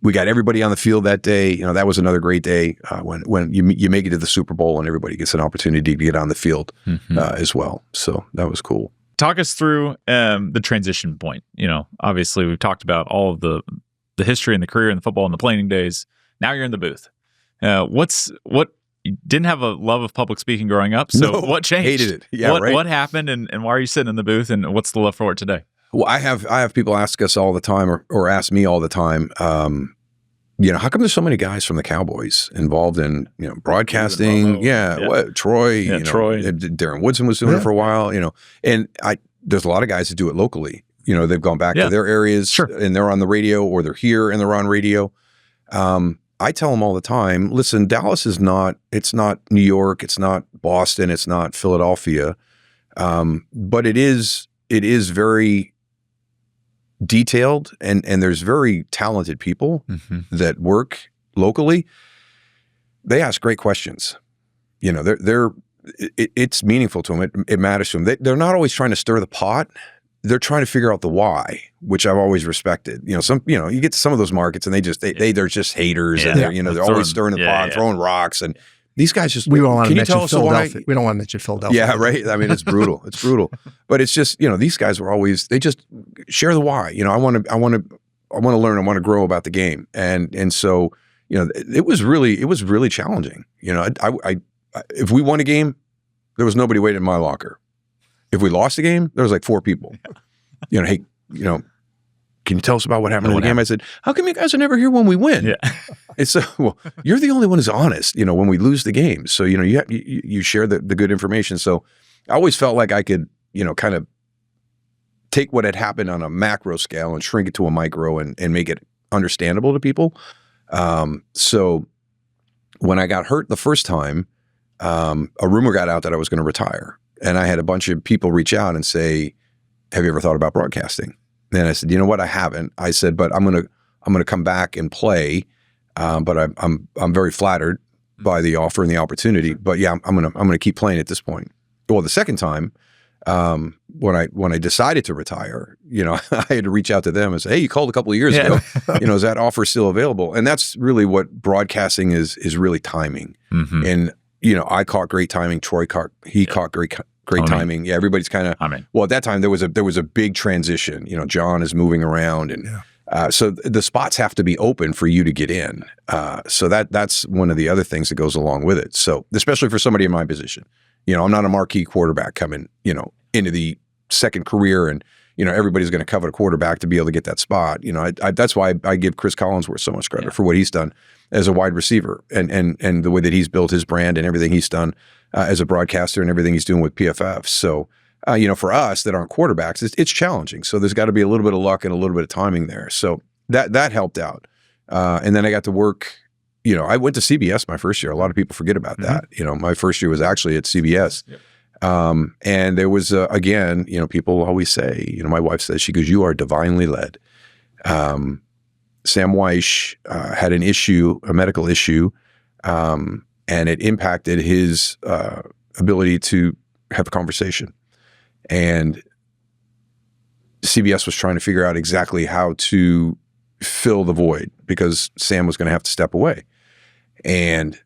we got everybody on the field that day. That was another great day when you make it to the Super Bowl and everybody gets an opportunity to get on the field as well. So that was cool. Talk us through the transition point. Obviously we've talked about all of the history and the career and the football and the playing days. Now you're in the booth. You didn't have a love of public speaking growing up. So what changed? Hated it. Yeah, right. What happened, and why are you sitting in the booth, and what's the love for it today? Well, I have people ask us all the time, or ask me all the time, how come there's so many guys from the Cowboys involved in broadcasting? Troy, Troy. Darren Woodson was doing it for a while, and there's a lot of guys that do it locally. They've gone back to their areas, and they're on the radio, or they're here and they're on radio. I tell them all the time, listen, Dallas it's not New York, it's not Boston, it's not Philadelphia, but it is very detailed, and there's very talented people that work locally. They ask great questions. It's meaningful to them. It matters to them. They're not always trying to stir the pot. They're trying to figure out the why, which I've always respected. You get to some of those markets, and they're just haters, and they're always stirring the pot, throwing rocks, and these guys just. We don't want to mention Philadelphia. We don't want to mention Philadelphia. Yeah, right. I mean, it's brutal. It's brutal, but it's just these guys were always, they just share the why. I want to learn. I want to grow about the game, and so it was really challenging. If we won a game, there was nobody waiting in my locker. If we lost the game, there was like 4 people. Hey, can you tell us about what happened in the game? I said, how come you guys are never here when we win? Yeah. And so, well, you're the only one who's honest, when we lose the game. So, you share the good information. So I always felt like I could, kind of take what had happened on a macro scale and shrink it to a micro and make it understandable to people. So when I got hurt the first time, a rumor got out that I was going to retire. And I had a bunch of people reach out and say, have you ever thought about broadcasting? And I said, you know what? I haven't. I said, but I'm gonna come back and play. But I'm very flattered by the offer and the opportunity. But yeah, I'm gonna keep playing at this point. Well, the second time, when I decided to retire, I had to reach out to them and say, hey, you called a couple of years ago. Is that offer still available? And that's really what broadcasting is really timing. And I caught great timing. Troy caught great timing. Yeah, everybody's kind of. Well, at that time there was a big transition. John is moving around, and so the spots have to be open for you to get in. So that's one of the other things that goes along with it. So especially for somebody in my position, I'm not a marquee quarterback coming, into the second career, and everybody's going to cover a quarterback to be able to get that spot. That's why I give Chris Collinsworth so much credit for what he's done as a wide receiver, and the way that he's built his brand and everything he's done as a broadcaster and everything he's doing with PFF. So, for us that aren't quarterbacks, it's challenging. So there's got to be a little bit of luck and a little bit of timing there. So that helped out. And then I got to work. I went to CBS my first year. A lot of people forget about that. My first year was actually at CBS. Yep. And there was, again, people always say, my wife says, she goes, you are divinely led. Sam Weish had an issue, a medical issue, and it impacted his ability to have a conversation. And CBS was trying to figure out exactly how to fill the void because Sam was going to have to step away. And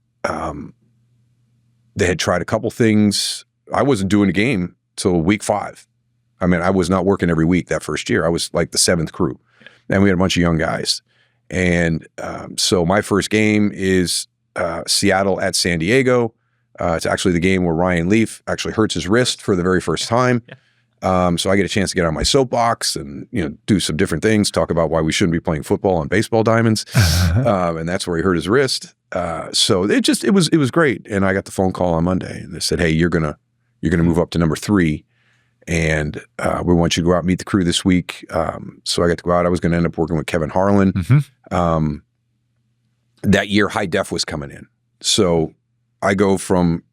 they had tried a couple things. I wasn't doing a game till week 5. I mean, I was not working every week that first year. I was like the 7th crew. And we had a bunch of young guys. And so my first game is Seattle at San Diego. It's actually the game where Ryan Leaf actually hurts his wrist for the very first time. So I get a chance to get on my soapbox and do some different things, talk about why we shouldn't be playing football on baseball diamonds. And that's where he hurt his wrist. So it was great. And I got the phone call on Monday, and they said, "Hey, you're gonna move up to number 3, and we want you to go out and meet the crew this week." So I got to go out. I was going to end up working with Kevin Harlan. That year, High Def was coming in. So I go from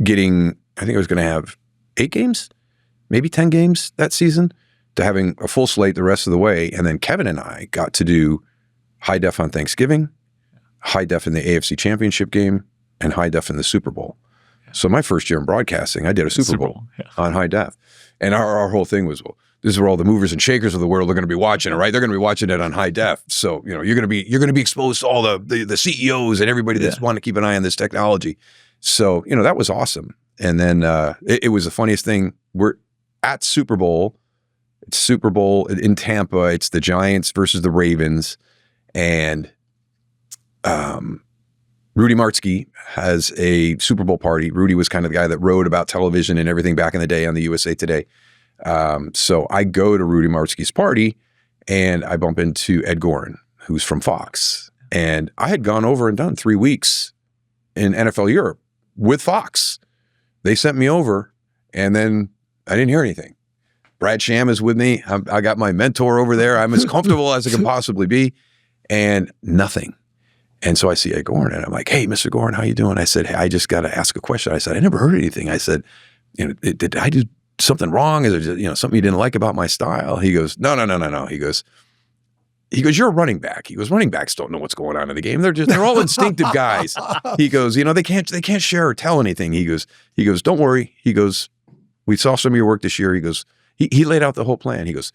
getting, I think I was going to have 8 games, maybe 10 games that season, to having a full slate the rest of the way. And then Kevin and I got to do High Def on Thanksgiving, High Def in the AFC Championship game, and High Def in the Super Bowl. So my first year in broadcasting, I did a Super Bowl on High Def. And our whole thing was, well, this is where all the movers and shakers of the world are going to be watching it, right? They're going to be watching it on High Def. So, you're going to be exposed to all the CEOs and everybody that's wanting to keep an eye on this technology. So, that was awesome. And then it was the funniest thing. We're at Super Bowl. It's Super Bowl in Tampa. It's the Giants versus the Ravens. And Rudy Martzke has a Super Bowl party. Rudy was kind of the guy that wrote about television and everything back in the day on the USA Today. So I go to Rudy Martzke's party, and I bump into Ed Goren, who's from Fox. And I had gone over and done 3 weeks in NFL Europe with Fox. They sent me over, and then I didn't hear anything. Brad Sham is with me. I got my mentor over there. I'm as comfortable as I can possibly be, and nothing. And so I see Ed Goren, and I'm like, "Hey, Mr. Goren, how you doing?" I said, "Hey, I just got to ask a question." I said, "I never heard anything." I said, "Did I do something wrong? Is there something you didn't like about my style?" He goes, No. He goes, "You're a running back." He goes, "Running backs don't know what's going on in the game. They're all instinctive guys." He goes, "They can't share or tell anything." He goes, "Don't worry." He goes, "We saw some of your work this year." He goes, he laid out the whole plan. He goes,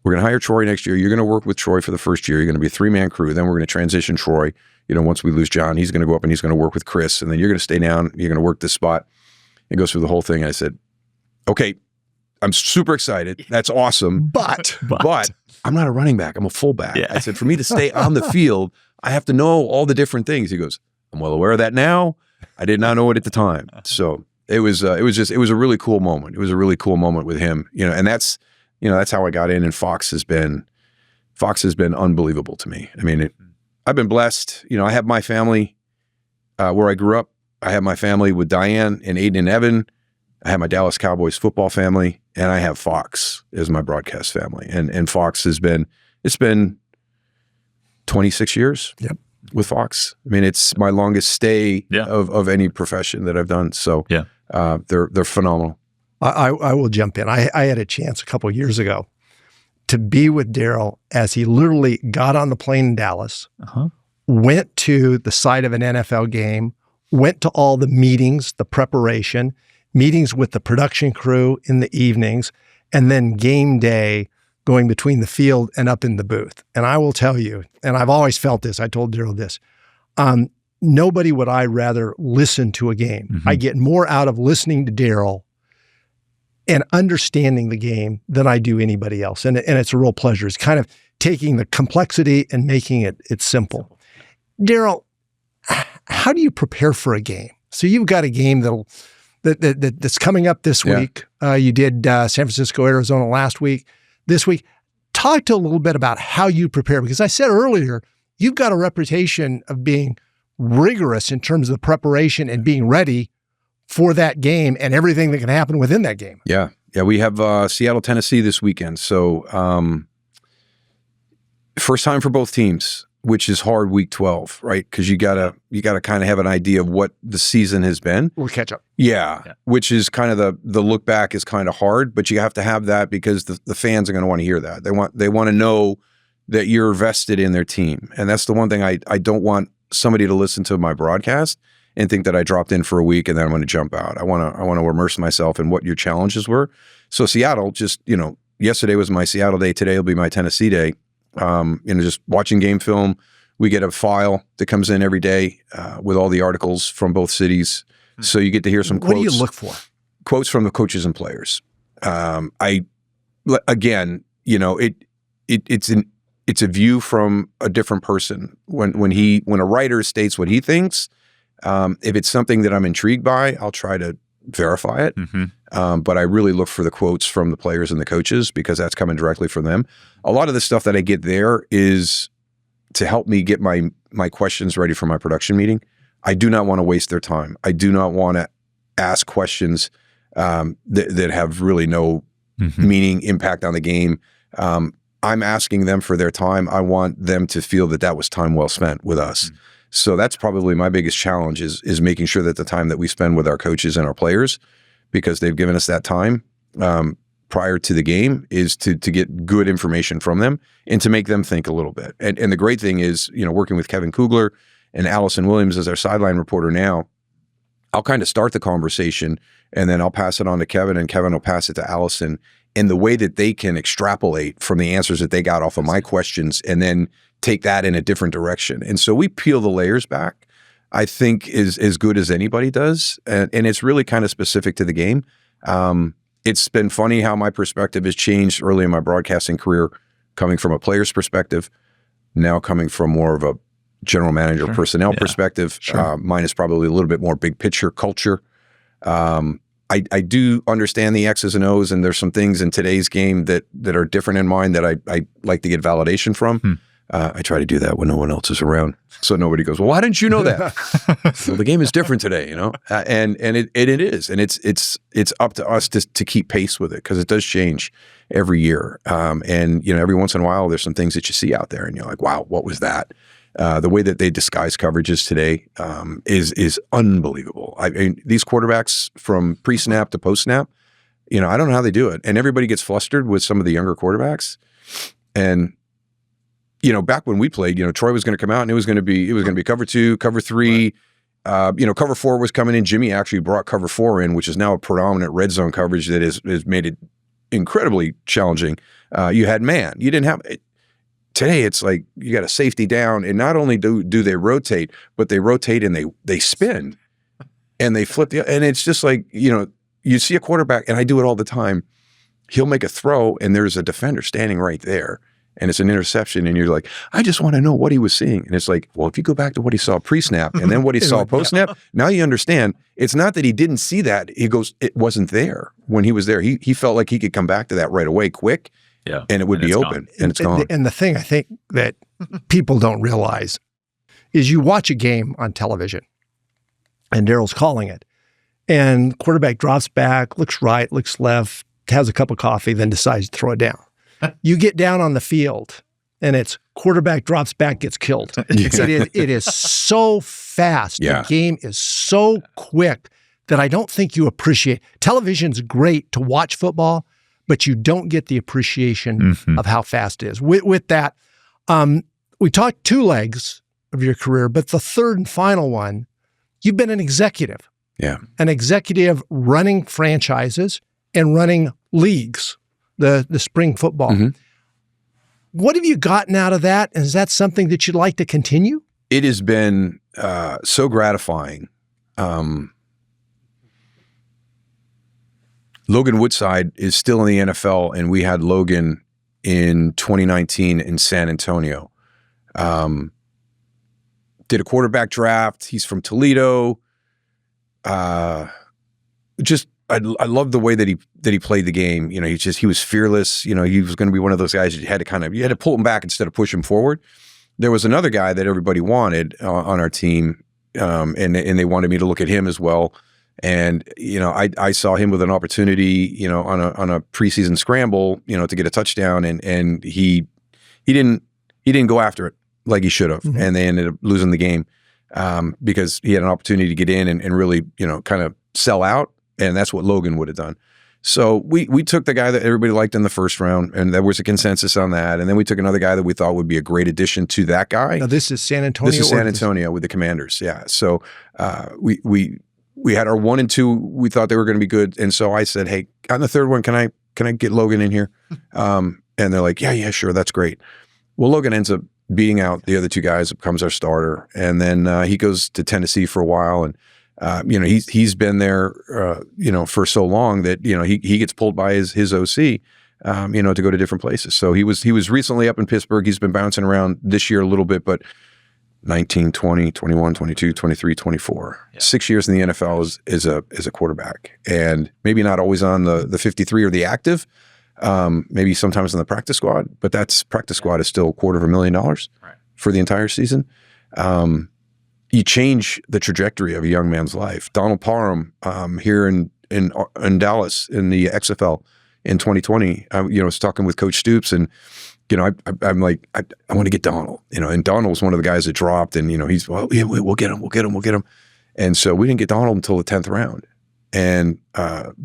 "We're going to hire Troy next year. You're going to work with Troy for the first year. You're going to be a 3-man crew. Then we're going to transition Troy. Once we lose John, he's going to go up and he's going to work with Chris. And then you're going to stay down. You're going to work this spot." It goes through the whole thing. I said, "Okay, I'm super excited. That's awesome. But I'm not a running back. I'm a fullback." Yeah. I said, "For me to stay on the field, I have to know all the different things." He goes, "I'm well aware of that now. I did not know it at the time." So it was a really cool moment. It was a really cool moment with him. And that's how I got in. And Fox has been unbelievable to me. I mean, I've been blessed. I have my family where I grew up. I have my family with Diane and Aiden and Evan. I have my Dallas Cowboys football family, and I have Fox as my broadcast family. And Fox it's been 26 years with Fox. I mean, it's my longest stay of any profession that I've done. So they're phenomenal. I will jump in. I had a chance a couple of years ago to be with Daryl as he literally got on the plane in Dallas, went to the site of an NFL game, went to all the meetings, the preparation, meetings with the production crew in the evenings, and then game day going between the field and up in the booth. And I will tell you, and I've always felt this, I told Daryl this, nobody would I rather listen to a game. I get more out of listening to Daryl and understanding the game than I do anybody else. And it's a real pleasure. It's kind of taking the complexity and making it simple. Daryl, how do you prepare for a game? So you've got a game that's coming up this week. You did San Francisco, Arizona last week. This week, talk to a little bit about how you prepare, because I said earlier, you've got a reputation of being rigorous in terms of the preparation and being ready for that game and everything that can happen within that game. Yeah. We have Seattle, Tennessee this weekend. So first time for both teams, which is hard week 12, right? Because you gotta kind of have an idea of what the season has been. We'll catch up. Yeah. Which is kind of the look back is kind of hard, but you have to have that because the fans are going to want to hear that. They want to know that you're vested in their team. And that's the one thing I don't want somebody to listen to my broadcast and think that I dropped in for a week and then I'm going to jump out. I want to immerse myself in what your challenges were. So Seattle, just, yesterday was my Seattle day. Today will be my Tennessee day. Just watching game film. We get a file that comes in every day with all the articles from both cities. So you get to hear some quotes. What do you look for? Quotes from the coaches and players. It's a view from a different person. When a writer states what he thinks, if it's something that I'm intrigued by, I'll try to verify it. But I really look for the quotes from the players and the coaches because that's coming directly from them. A lot of the stuff that I get there is to help me get my questions ready for my production meeting. I do not want to waste their time. I do not want to ask questions that have really no meaning, impact on the game. I'm asking them for their time. I want them to feel that was time well spent with us. So that's probably my biggest challenge is making sure that the time that we spend with our coaches and our players, because they've given us that time prior to the game, is to get good information from them and to make them think a little bit. And the great thing is, working with Kevin Kugler and Allison Williams as our sideline reporter now, I'll kind of start the conversation and then I'll pass it on to Kevin and Kevin will pass it to Allison. And the way that they can extrapolate from the answers that they got off of my questions and then take that in a different direction. And so we peel the layers back, I think, is as good as anybody does. And it's really kind of specific to the game. It's been funny how my perspective has changed early in my broadcasting career, coming from a player's perspective, now coming from more of a general manager personnel perspective. Mine is probably a little bit more big picture culture. I do understand the X's and O's, and there's some things in today's game that are different in mine that I like to get validation from. I try to do that when no one else is around, so nobody goes, "Well, why didn't you know that?" Well, the game is different today, and it is, and it's up to us to keep pace with it because it does change every year. And every once in a while, there's some things that you see out there, and you're like, "Wow, what was that?" The way that they disguise coverages today is unbelievable. I mean, these quarterbacks from pre-snap to post-snap, I don't know how they do it. And everybody gets flustered with some of the younger quarterbacks. And back when we played, Troy was going to come out and it was going to be cover 2, cover 3. Right. Cover 4 was coming in. Jimmy actually brought cover 4 in, which is now a predominant red zone coverage that has made it incredibly challenging. You had man. You didn't have it. Today, it's like you got a safety down, and not only do they rotate, but they rotate and they spin, and they flip and it's just like, you see a quarterback, and I do it all the time. He'll make a throw, and there's a defender standing right there, and it's an interception, and you're like, I just want to know what he was seeing. And it's like, well, if you go back to what he saw pre-snap and then what he saw post-snap, now you understand. It's not that he didn't see that. He goes, it wasn't there when he was there. He felt like he could come back to that right away quick. Yeah, and it would be open, and it's gone. And the thing I think that people don't realize is you watch a game on television, and Daryl's calling it, and quarterback drops back, looks right, looks left, has a cup of coffee, then decides to throw it down. You get down on the field, and it's quarterback drops back, gets killed. It is so fast. Yeah. The game is so quick that I don't think you appreciate. Television's great to watch football, but you don't get the appreciation of how fast it is. With that, we talked 2 legs of your career, but the third and final one, you've been an executive. Yeah. An executive running franchises and running leagues, the spring football. What have you gotten out of that? And is that something that you'd like to continue? It has been so gratifying. Logan Woodside is still in the NFL, and we had Logan in 2019 in San Antonio. Did a quarterback draft. He's from Toledo. I love the way that he played the game. He was fearless. He was going to be one of those guys you had to pull him back instead of push him forward. There was another guy that everybody wanted on our team, and they wanted me to look at him as well. And, I saw him with an opportunity, on a preseason scramble, to get a touchdown, and he didn't go after it like he should have. And they ended up losing the game because he had an opportunity to get in and really, kind of sell out. And that's what Logan would have done. So we took the guy that everybody liked in the first round, and there was a consensus on that. And then we took another guy that we thought would be a great addition to that guy. Now, this is San Antonio? This is San Antonio with the Commanders, yeah. So we had our 1 and 2. We thought they were going to be good. And so I said, hey, on the third one, can I get Logan in here? And they're like, yeah, sure, that's great. Well, Logan ends up beating out the other 2 guys, becomes our starter. And then he goes to Tennessee for a while. And he's been there, for so long that, he gets pulled by his OC, to go to different places. So he was recently up in Pittsburgh. He's been bouncing around this year a little bit, but 19, 20, 21, 22, 23, 24. Yeah. 6 years in the NFL is a quarterback, and maybe not always on the 53 or the active, maybe sometimes in the practice squad, but practice squad is still $250,000 for the entire season. You change the trajectory of a young man's life. Donald Parham here in Dallas in the XFL in 2020, I was talking with Coach Stoops, and I'm like, I want to get Donald, and Donald was one of the guys that dropped, and he's, well, yeah, we'll get him, and so we didn't get Donald until the 10th round, and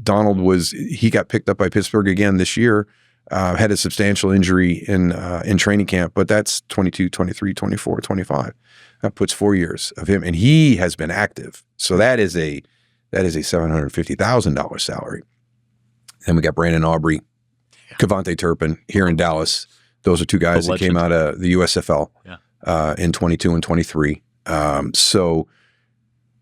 Donald he got picked up by Pittsburgh again this year, had a substantial injury in training camp, but that's 22, 23, 24, 25. That puts 4 years of him, and he has been active. So that is a $750,000 salary. Then we got Brandon Aubrey, Cavante Turpin here in Dallas. Those are 2 guys that came out of the USFL in 22 and 23. So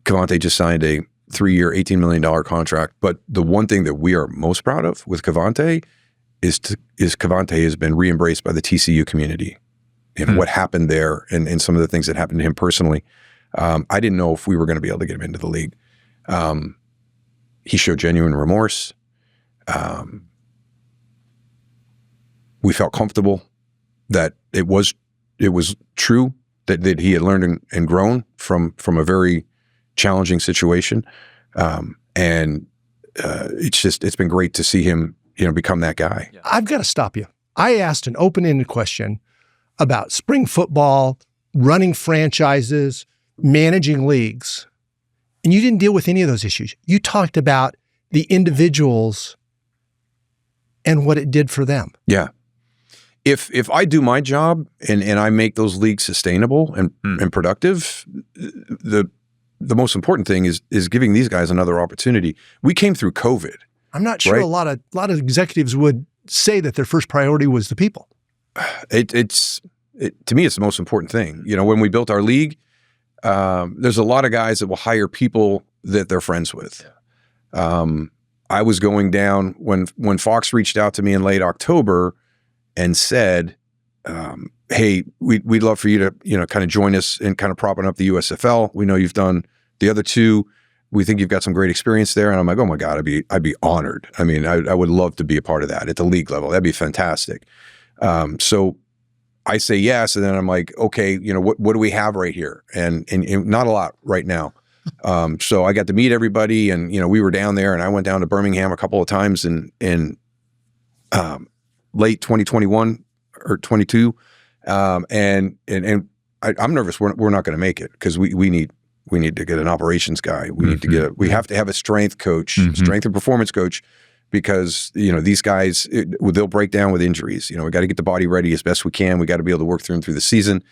Cavante just signed a 3-year, $18 million contract. But the one thing that we are most proud of with Cavante is Cavante has been re-embraced by the TCU community. What happened there and some of the things that happened to him personally. I didn't know if we were going to be able to get him into the league. He showed genuine remorse. We felt comfortable that it was true that he had learned and grown from a very challenging situation. And it's been great to see him, become that guy. Yeah. I've got to stop you. I asked an open-ended question about spring football, running franchises, managing leagues, and you didn't deal with any of those issues. You talked about the individuals and what it did for them. Yeah. If I do my job and I make those leagues sustainable and productive, the most important thing is giving these guys another opportunity. We came through COVID. I'm not sure a lot of executives would say that their first priority was the people. To me, it's the most important thing. When we built our league, there's a lot of guys that will hire people that they're friends with. Yeah. I was going down when Fox reached out to me in late October and said, hey, we'd love for you to, kind of join us in kind of propping up the USFL. We know you've done the other 2. We think you've got some great experience there. And I'm like, oh my God, I'd be honored. I mean, I would love to be a part of that at the league level. That'd be fantastic. So I say yes. And then I'm like, okay, what do we have right here? And not a lot right now. So I got to meet everybody, and, we were down there, and I went down to Birmingham a couple of times in late 2021 or 22. And I'm nervous. We're not going to make it because we need to get an operations guy. We have to have a strength coach, strength and performance coach, because, these guys, they'll break down with injuries. We got to get the body ready as best we can. We got to be able to work through them through the season.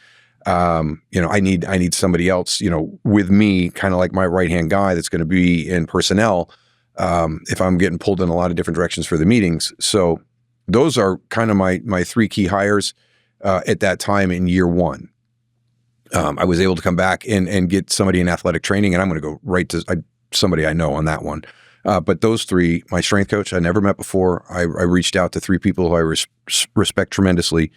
I need somebody else, with me, kind of like my right-hand guy that's going to be in personnel, if I'm getting pulled in a lot of different directions for the meetings. So those are kind of my 3 key hires at that time in year 1. I was able to come back and get somebody in athletic training, and I'm going to go right to somebody I know on that one. But those 3, my strength coach I never met before. I reached out to 3 people who I respect tremendously.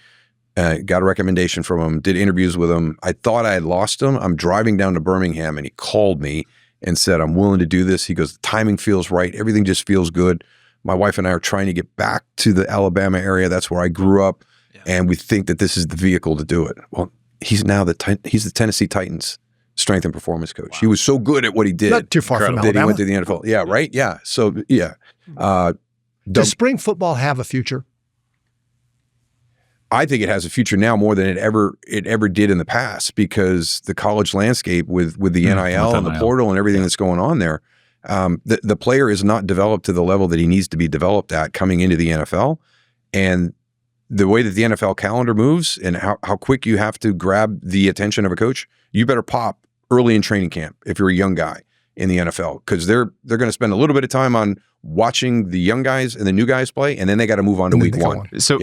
Got a recommendation from him, did interviews with him. I thought I had lost him. I'm driving down to Birmingham, and he called me and said, I'm willing to do this. He goes, the timing feels right. Everything just feels good. My wife and I are trying to get back to the Alabama area. That's where I grew up. Yeah. And we think that this is the vehicle to do it. Well, he's now he's the Tennessee Titans strength and performance coach. Wow. He was so good at what he did. Not too far from Alabama. That he went to the NFL. Yeah, right? Yeah. So, yeah. Does spring football have a future? I think it has a future now more than it ever did in the past, because the college landscape with the NIL and the portal and everything that's going on there, The player is not developed to the level that he needs to be developed at coming into the NFL. And the way that the NFL calendar moves and how quick you have to grab the attention of a coach, you better pop early in training camp if you're a young guy in the NFL, because they're going to spend a little bit of time on watching the young guys and the new guys play, and then they got to move on to week one. So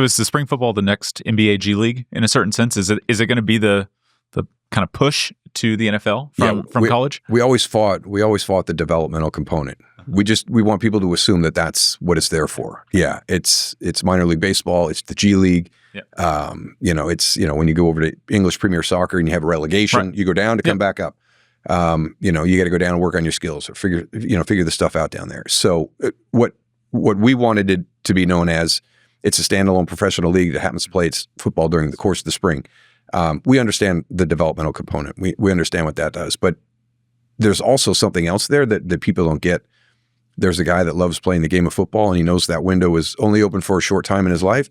is the spring football the next NBA G League in a certain sense? Is it going to be the kind of push to the NFL from college? We always fought the developmental component. We want people to assume that that's what it's there for. Yeah, it's minor league baseball, it's the G League. Yeah. It's when you go over to English Premier Soccer and you have a relegation, you go down to come back up. You got to go down and work on your skills or figure the stuff out down there. So what we wanted it to be known as, it's a standalone professional league that happens to play its football during the course of the spring. We understand the developmental component. We understand what that does, but there's also something else there that people don't get. There's a guy that loves playing the game of football, and he knows that window is only open for a short time in his life,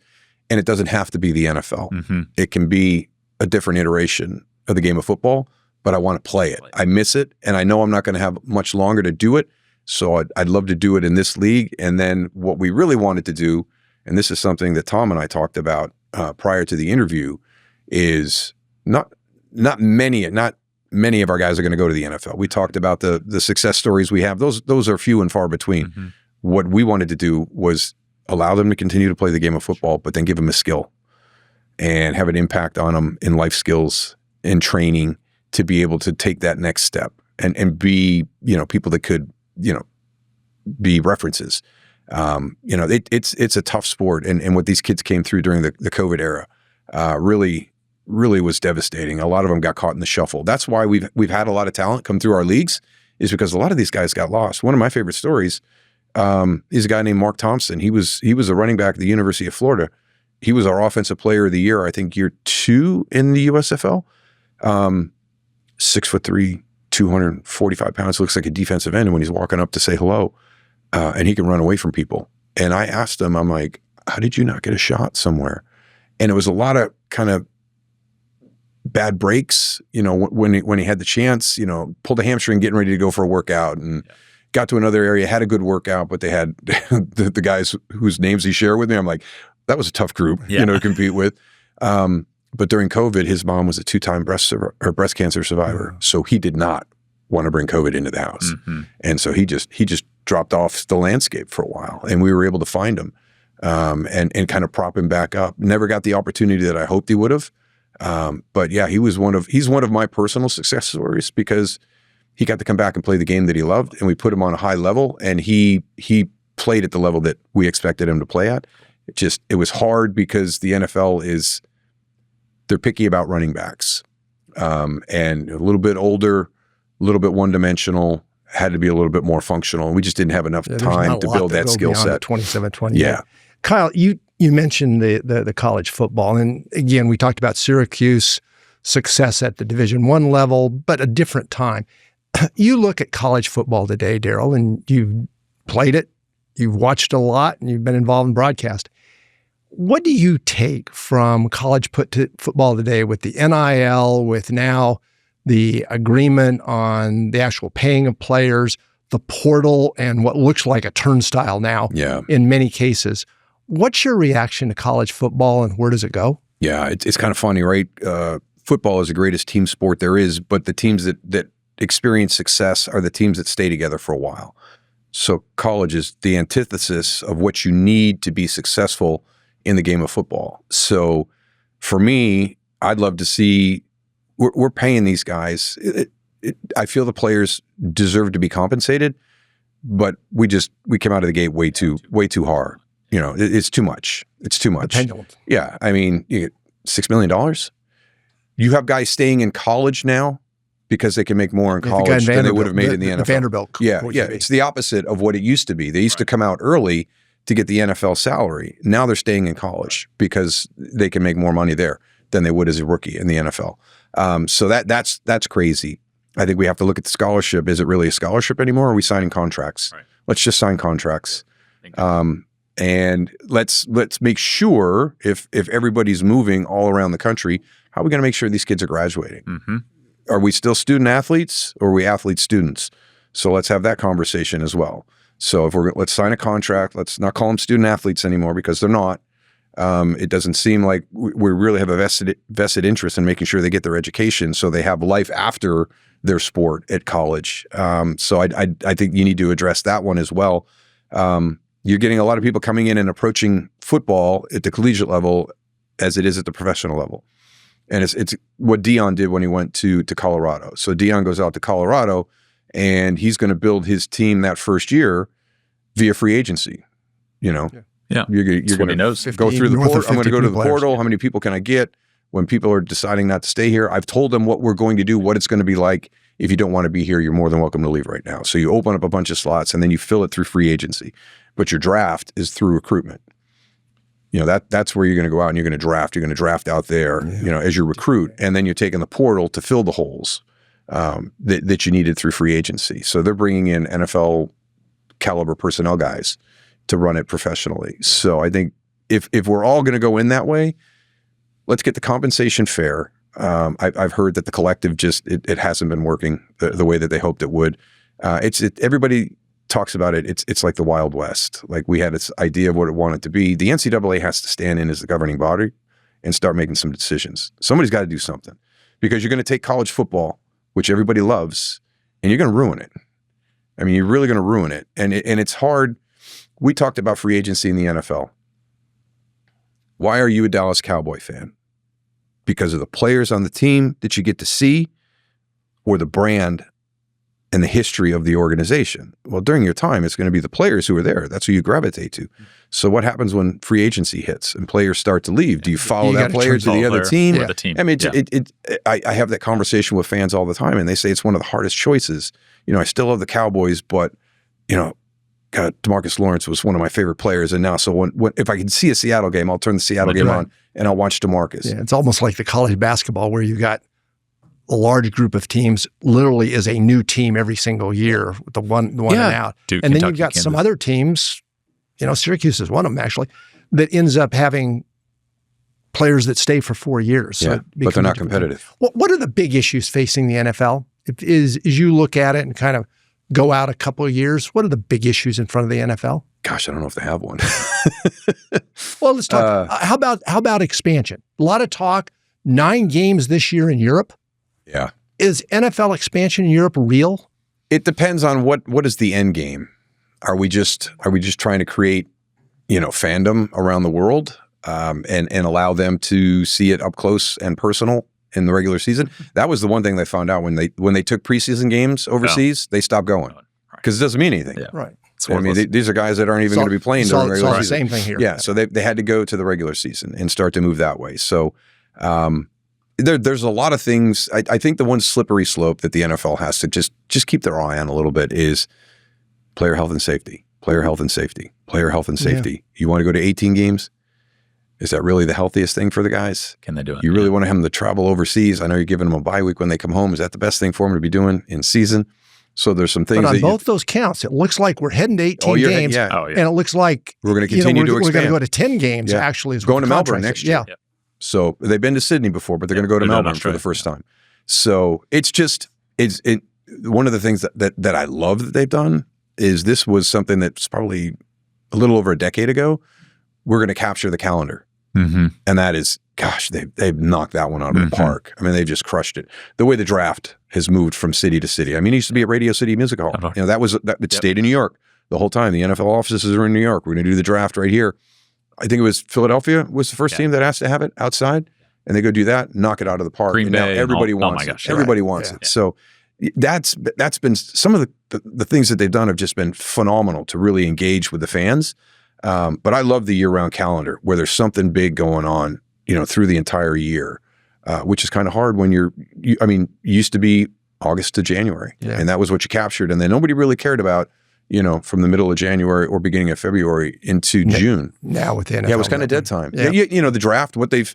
and it doesn't have to be the NFL. Mm-hmm. It can be a different iteration of the game of football, but I want to play it. I miss it, and I know I'm not going to have much longer to do it, so I'd love to do it in this league. And then what we really wanted to do, and this is something that Tom and I talked about prior to the interview, is not many of our guys are going to go to the NFL. We talked about the success stories we have. Those are few and far between. Mm-hmm. What we wanted to do was allow them to continue to play the game of football, but then give them a skill and have an impact on them in life skills and training to be able to take that next step and be, people that could, be references. It's a tough sport. And what these kids came through during the COVID era really was devastating. A lot of them got caught in the shuffle. That's why we've had a lot of talent come through our leagues, is because a lot of these guys got lost. One of my favorite stories is a guy named Mark Thompson. He was a running back at the University of Florida. He was our offensive player of the year, I think year 2 in the USFL. 6'3", 245 pounds, looks like a defensive end when he's walking up to say hello, and he can run away from people. And I asked him, I'm like, how did you not get a shot somewhere? And it was a lot of kind of bad breaks, when he had the chance, pulled a hamstring getting ready to go for a workout, and got to another area, had a good workout, but they had the guys whose names he shared with me. I'm like, that was a tough group, to compete with. But during COVID, his mom was a 2-time breast cancer survivor, so he did not want to bring COVID into the house, and so he just dropped off the landscape for a while, and we were able to find him and kind of prop him back up. Never got the opportunity that I hoped he would have. But yeah, he's one of my personal success stories, because he got to come back and play the game that he loved, and we put him on a high level, and he played at the level that we expected him to play at. It was hard because the NFL they're picky about running backs, and a little bit older, a little bit one-dimensional, had to be a little bit more functional. We just didn't have enough time to build that skill set. 27, 28. Yeah. Kyle, you mentioned the college football, and again, we talked about Syracuse success at the Division I level, but a different time. You look at college football today, Daryl, and you've played it, you've watched a lot, and you've been involved in broadcast. What do you take from college football today with the NIL, with now the agreement on the actual paying of players, the portal, and what looks like a turnstile now in many cases? What's your reaction to college football, and where does it go? Yeah, it's kind of funny, right? Football is the greatest team sport there is, but the teams that experience success are the teams that stay together for a while. So college is the antithesis of what you need to be successful in the game of football. So for me, I'd love to see, we're paying these guys. I feel the players deserve to be compensated, but we came out of the gate way too hard. It's too much. It's too much. The pendulum. Yeah. I mean, you get $6 million. You have guys staying in college now because they can make more in college than they would have made in the NFL. Vanderbilt. Yeah. It's the opposite of what it used to be. They used to come out early to get the NFL salary. Now they're staying in college because they can make more money there than they would as a rookie in the NFL. So that's crazy. I think we have to look at the scholarship. Is it really a scholarship anymore? Or are we signing contracts? Right. Let's just sign contracts. And let's make sure if everybody's moving all around the country, how are we going to make sure these kids are graduating? Mm-hmm. Are we still student athletes, or are we athlete students? So let's have that conversation as well. So let's sign a contract. Let's not call them student athletes anymore because they're not. It doesn't seem like we really have a vested interest in making sure they get their education so they have life after their sport at college. So I think you need to address that one as well. You're getting a lot of people coming in and approaching football at the collegiate level as it is at the professional level. And it's what Dion did when he went to Colorado. So Dion goes out to Colorado and he's going to build his team that first year via free agency. You know, Yeah. you're going to go through the portal. I'm going to go to the portal. How many people can I get? When people are deciding not to stay here, I've told them what we're going to do, what it's going to be like. If you don't want to be here, you're more than welcome to leave right now. So you open up a bunch of slots and then you fill it through free agency. But your draft is through recruitment. You know, that's where you're going to go out and you're going to draft. You're going to draft out there, you know, as your recruit. And then you're taking the portal to fill the holes that you needed through free agency. So they're bringing in NFL caliber personnel guys to run it professionally. So I think if we're all going to go in that way, let's get the compensation fair. I've heard that the collective it hasn't been working the way that they hoped it would. Everybody talks about it. It's like the Wild West. Like we had this idea of what it wanted to be. The NCAA has to stand in as the governing body and start making some decisions. Somebody's got to do something because you're going to take college football, which everybody loves, and you're going to ruin it. I mean, you're really going to ruin it. And it's hard. We talked about free agency in the NFL. Why are you a Dallas Cowboy fan? Because of the players on the team that you get to see or the brand and the history of the organization? Well, during your time, it's going to be the players who are there. That's who you gravitate to. So what happens when free agency hits and players start to leave? Do you follow that player to the other team? Or the team. I mean, I have that conversation with fans all the time, and they say it's one of the hardest choices. You know, I still love the Cowboys, but, you know, God, DeMarcus Lawrence was one of my favorite players. And now, so if I can see a Seattle game, I'll turn the Seattle game on and I'll watch DeMarcus. Yeah, it's almost like the college basketball where you got a large group of teams literally is a new team every single year, the one and out. Duke, and then Kentucky, you've got Kansas. some other teams, you know, Syracuse is one of them actually, that ends up having players that stay for 4 years. So but they're not competitive. What are the big issues facing the NFL? As you look at it and kind of go out a couple of years, what are the big issues in front of the NFL? Gosh, I don't know if they have one. Well, let's talk. How about expansion? A lot of talk. 9 games this year in Europe. Yeah. Is NFL expansion in Europe real? It depends on what is the end game. Are we just trying to create, you know, fandom around the world and allow them to see it up close and personal in the regular season? That was the one thing they found out when they took preseason games overseas. They stopped going because it doesn't mean anything. Yeah. Right. I mean, these are guys that aren't even going to be playing during regular season. Same thing here. Yeah, so they had to go to the regular season and start to move that way. So there's a lot of things. I think the one slippery slope that the NFL has to just keep their eye on a little bit is player health and safety. Player health and safety. Player health and safety. Yeah. You want to go to 18 games? Is that really the healthiest thing for the guys? Can they do it? You really want to have them to travel overseas? I know you're giving them a bye week when they come home. Is that the best thing for them to be doing in season? So there's some things. But on both those counts, it looks like we're heading to 18 games, and it looks like we're going to continue to expand. We're going to go to 10 games. Actually, is going to Melbourne next year. Yeah. So they've been to Sydney before, but they're going to go to Melbourne for the first time. So it's one of the things that I love that they've done is this was something that's probably a little over a decade ago. We're going to capture the calendar. Mm-hmm. And that is, gosh, they've knocked that one out of the park. I mean, they've just crushed it. The way the draft has moved from city to city. I mean, it used to be at Radio City Music Hall. You know, it stayed in New York the whole time. The NFL offices are in New York. We're going to do the draft right here. I think it was Philadelphia was the first team that asked to have it outside, and they go do that, knock it out of the park. Green and Bay now everybody wants it. Everybody wants it. So that's been some of the things that they've done have just been phenomenal to really engage with the fans. But I love the year-round calendar where there's something big going on, you know, through the entire year, which is kind of hard when you used to be August to January, and that was what you captured, and then nobody really cared about, you know, from the middle of January or beginning of February into June. Now with the NFL, it was kind of dead time. Yeah. You know, the draft, what they've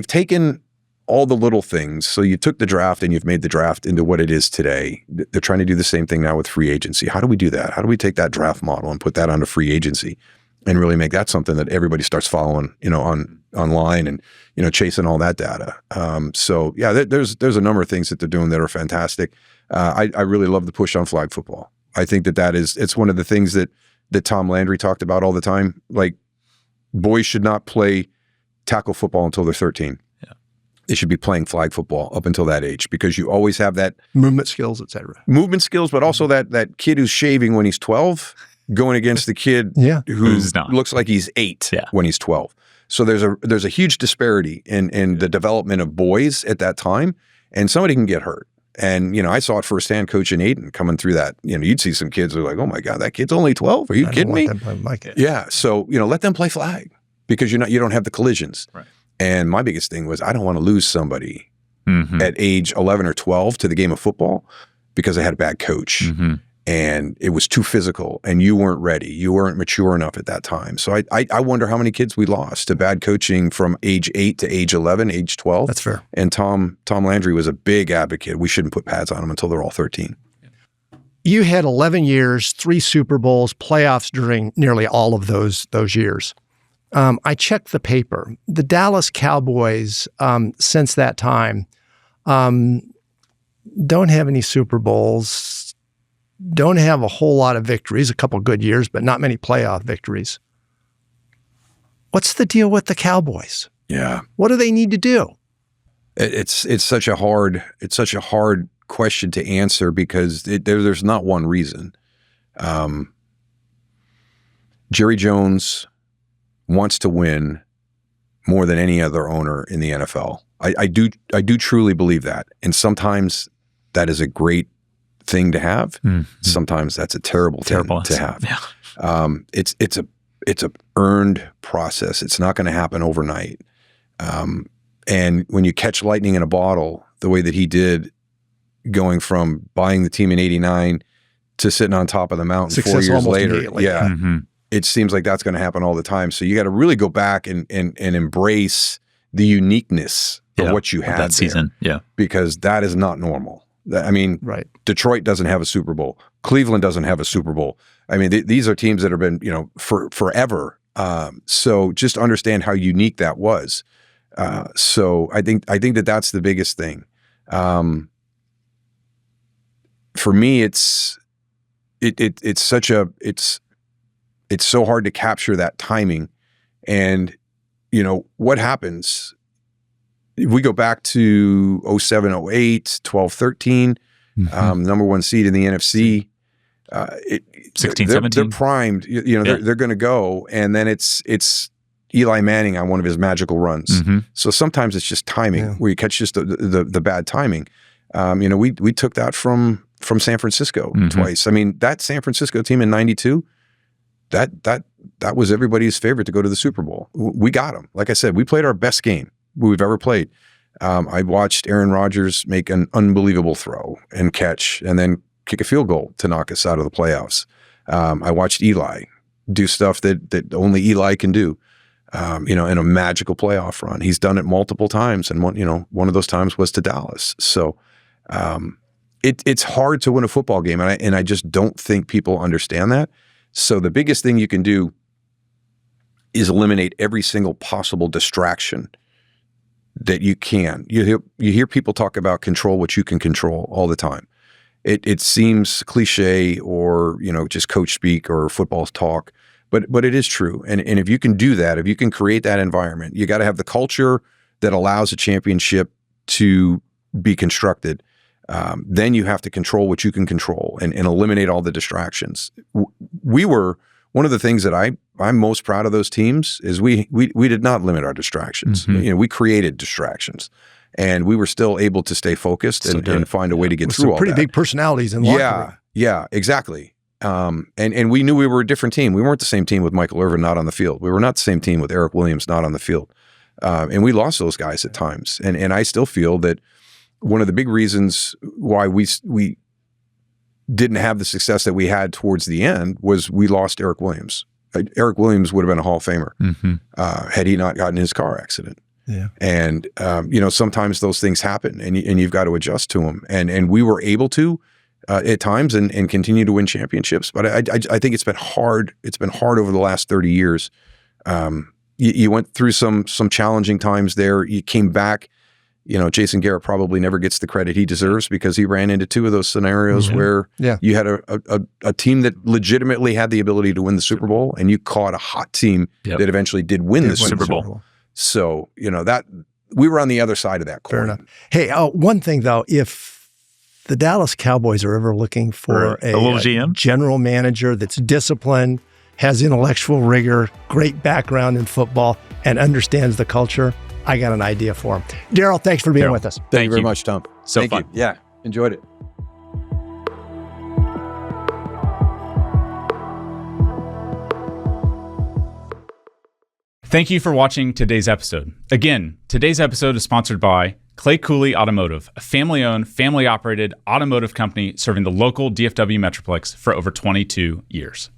taken all the little things. So you took the draft and you've made the draft into what it is today. They're trying to do the same thing now with free agency. How do we do that? How do we take that draft model and put that onto free agency and really make that something that everybody starts following, you know, online and, you know, chasing all that data. So yeah, there's a number of things that they're doing that are fantastic. I really love the push on flag football. I think it's one of the things that Tom Landry talked about all the time. Like, boys should not play tackle football until they're 13. Yeah. They should be playing flag football up until that age, because you always have that movement skills, et cetera. Movement skills, but also that kid who's shaving when he's 12 going against the kid who looks like he's 8 when he's 12. So there's a huge disparity in the development of boys at that time, and somebody can get hurt. And, I saw it firsthand coaching Aiden coming through that. You'd see some kids who are like, oh my God, that kid's only 12. Are you kidding me? Yeah. So, let them play flag, because you don't have the collisions. Right. And my biggest thing was, I don't want to lose somebody at age 11 or 12 to the game of football because I had a bad coach and it was too physical and you weren't ready. You weren't mature enough at that time. So I wonder how many kids we lost to bad coaching from age 8 to age 11, age 12. That's fair. And Tom Landry was a big advocate. We shouldn't put pads on them until they're all 13. You had 11 years, 3 Super Bowls, playoffs during nearly all of those years. I checked the paper. The Dallas Cowboys, since that time, don't have any Super Bowls, don't have a whole lot of victories, a couple good years, but not many playoff victories. What's the deal with the Cowboys? Yeah. What do they need to do? It's such a hard question to answer, because there's not one reason. Jerry Jones wants to win more than any other owner in the NFL. I do truly believe that. And sometimes that is a great thing to have. Mm-hmm. Sometimes that's a terrible thing to have. Yeah. It's a earned process. It's not going to happen overnight. And when you catch lightning in a bottle, the way that he did, going from buying the team in '89 to sitting on top of the mountain Success 4 years later, Mm-hmm. It seems like that's going to happen all the time. So you got to really go back and embrace the uniqueness of what you had that season. Yeah, because that is not normal. I mean, right. Detroit doesn't have a Super Bowl. Cleveland doesn't have a Super Bowl. I mean, these are teams that have been, for forever. So just understand how unique that was. So I think that that's the biggest thing. For me, it's so hard to capture that timing. And, what happens if we go back to 07, 08, 12, 13, number 1 seed in the NFC, 16, 17. They're primed, they're going to go. And then it's Eli Manning on one of his magical runs. Mm-hmm. So sometimes it's just timing where you catch just the bad timing. We took that from San Francisco twice. I mean, that San Francisco team in '92, that was everybody's favorite to go to the Super Bowl. We got them. Like I said, we played our best game we've ever played. I watched Aaron Rodgers make an unbelievable throw and catch, and then kick a field goal to knock us out of the playoffs. I watched Eli do stuff that only Eli can do. In a magical playoff run. He's done it multiple times, and one of those times was to Dallas. So it's hard to win a football game, and I just don't think people understand that. So the biggest thing you can do is eliminate every single possible distraction that you can. You hear people talk about control what you can control all the time. It seems cliche or just coach speak or football talk. But it is true. And if you can do that, if you can create that environment, you got to have the culture that allows a championship to be constructed. Then you have to control what you can control and eliminate all the distractions. We were, one of the things that I'm most proud of those teams is we did not limit our distractions. Mm-hmm. We created distractions. And we were still able to stay focused and find a way to get through all that. Some pretty big personalities in locker room. Yeah, exactly. And we knew we were a different team. We weren't the same team with Michael Irvin not on the field. We were not the same team with Eric Williams not on the field. And we lost those guys at times. And I still feel that one of the big reasons why we didn't have the success that we had towards the end was we lost Eric Williams. Eric Williams would have been a Hall of Famer had he not gotten in his car accident. Yeah. And sometimes those things happen, and you've got to adjust to them. And we were able to. At times and continue to win championships. But I think it's been hard. It's been hard over the last 30 years. You went through some challenging times there. You came back, Jason Garrett probably never gets the credit he deserves because he ran into two of those scenarios where you had a team that legitimately had the ability to win the Super Bowl, and you caught a hot team that eventually did win the Super Bowl. So, that we were on the other side of that coin. Fair enough. Hey, one thing though, if the Dallas Cowboys are ever looking for a little GM general manager that's disciplined, has intellectual rigor, great background in football, and understands the culture, I got an idea for him. Daryl, thanks for being with us. Thank you very much, Tom. Thank fun. You. Yeah, enjoyed it. Thank you for watching today's episode. Again, today's episode is sponsored by Clay Cooley Automotive, a family-owned, family-operated automotive company serving the local DFW Metroplex for over 22 years.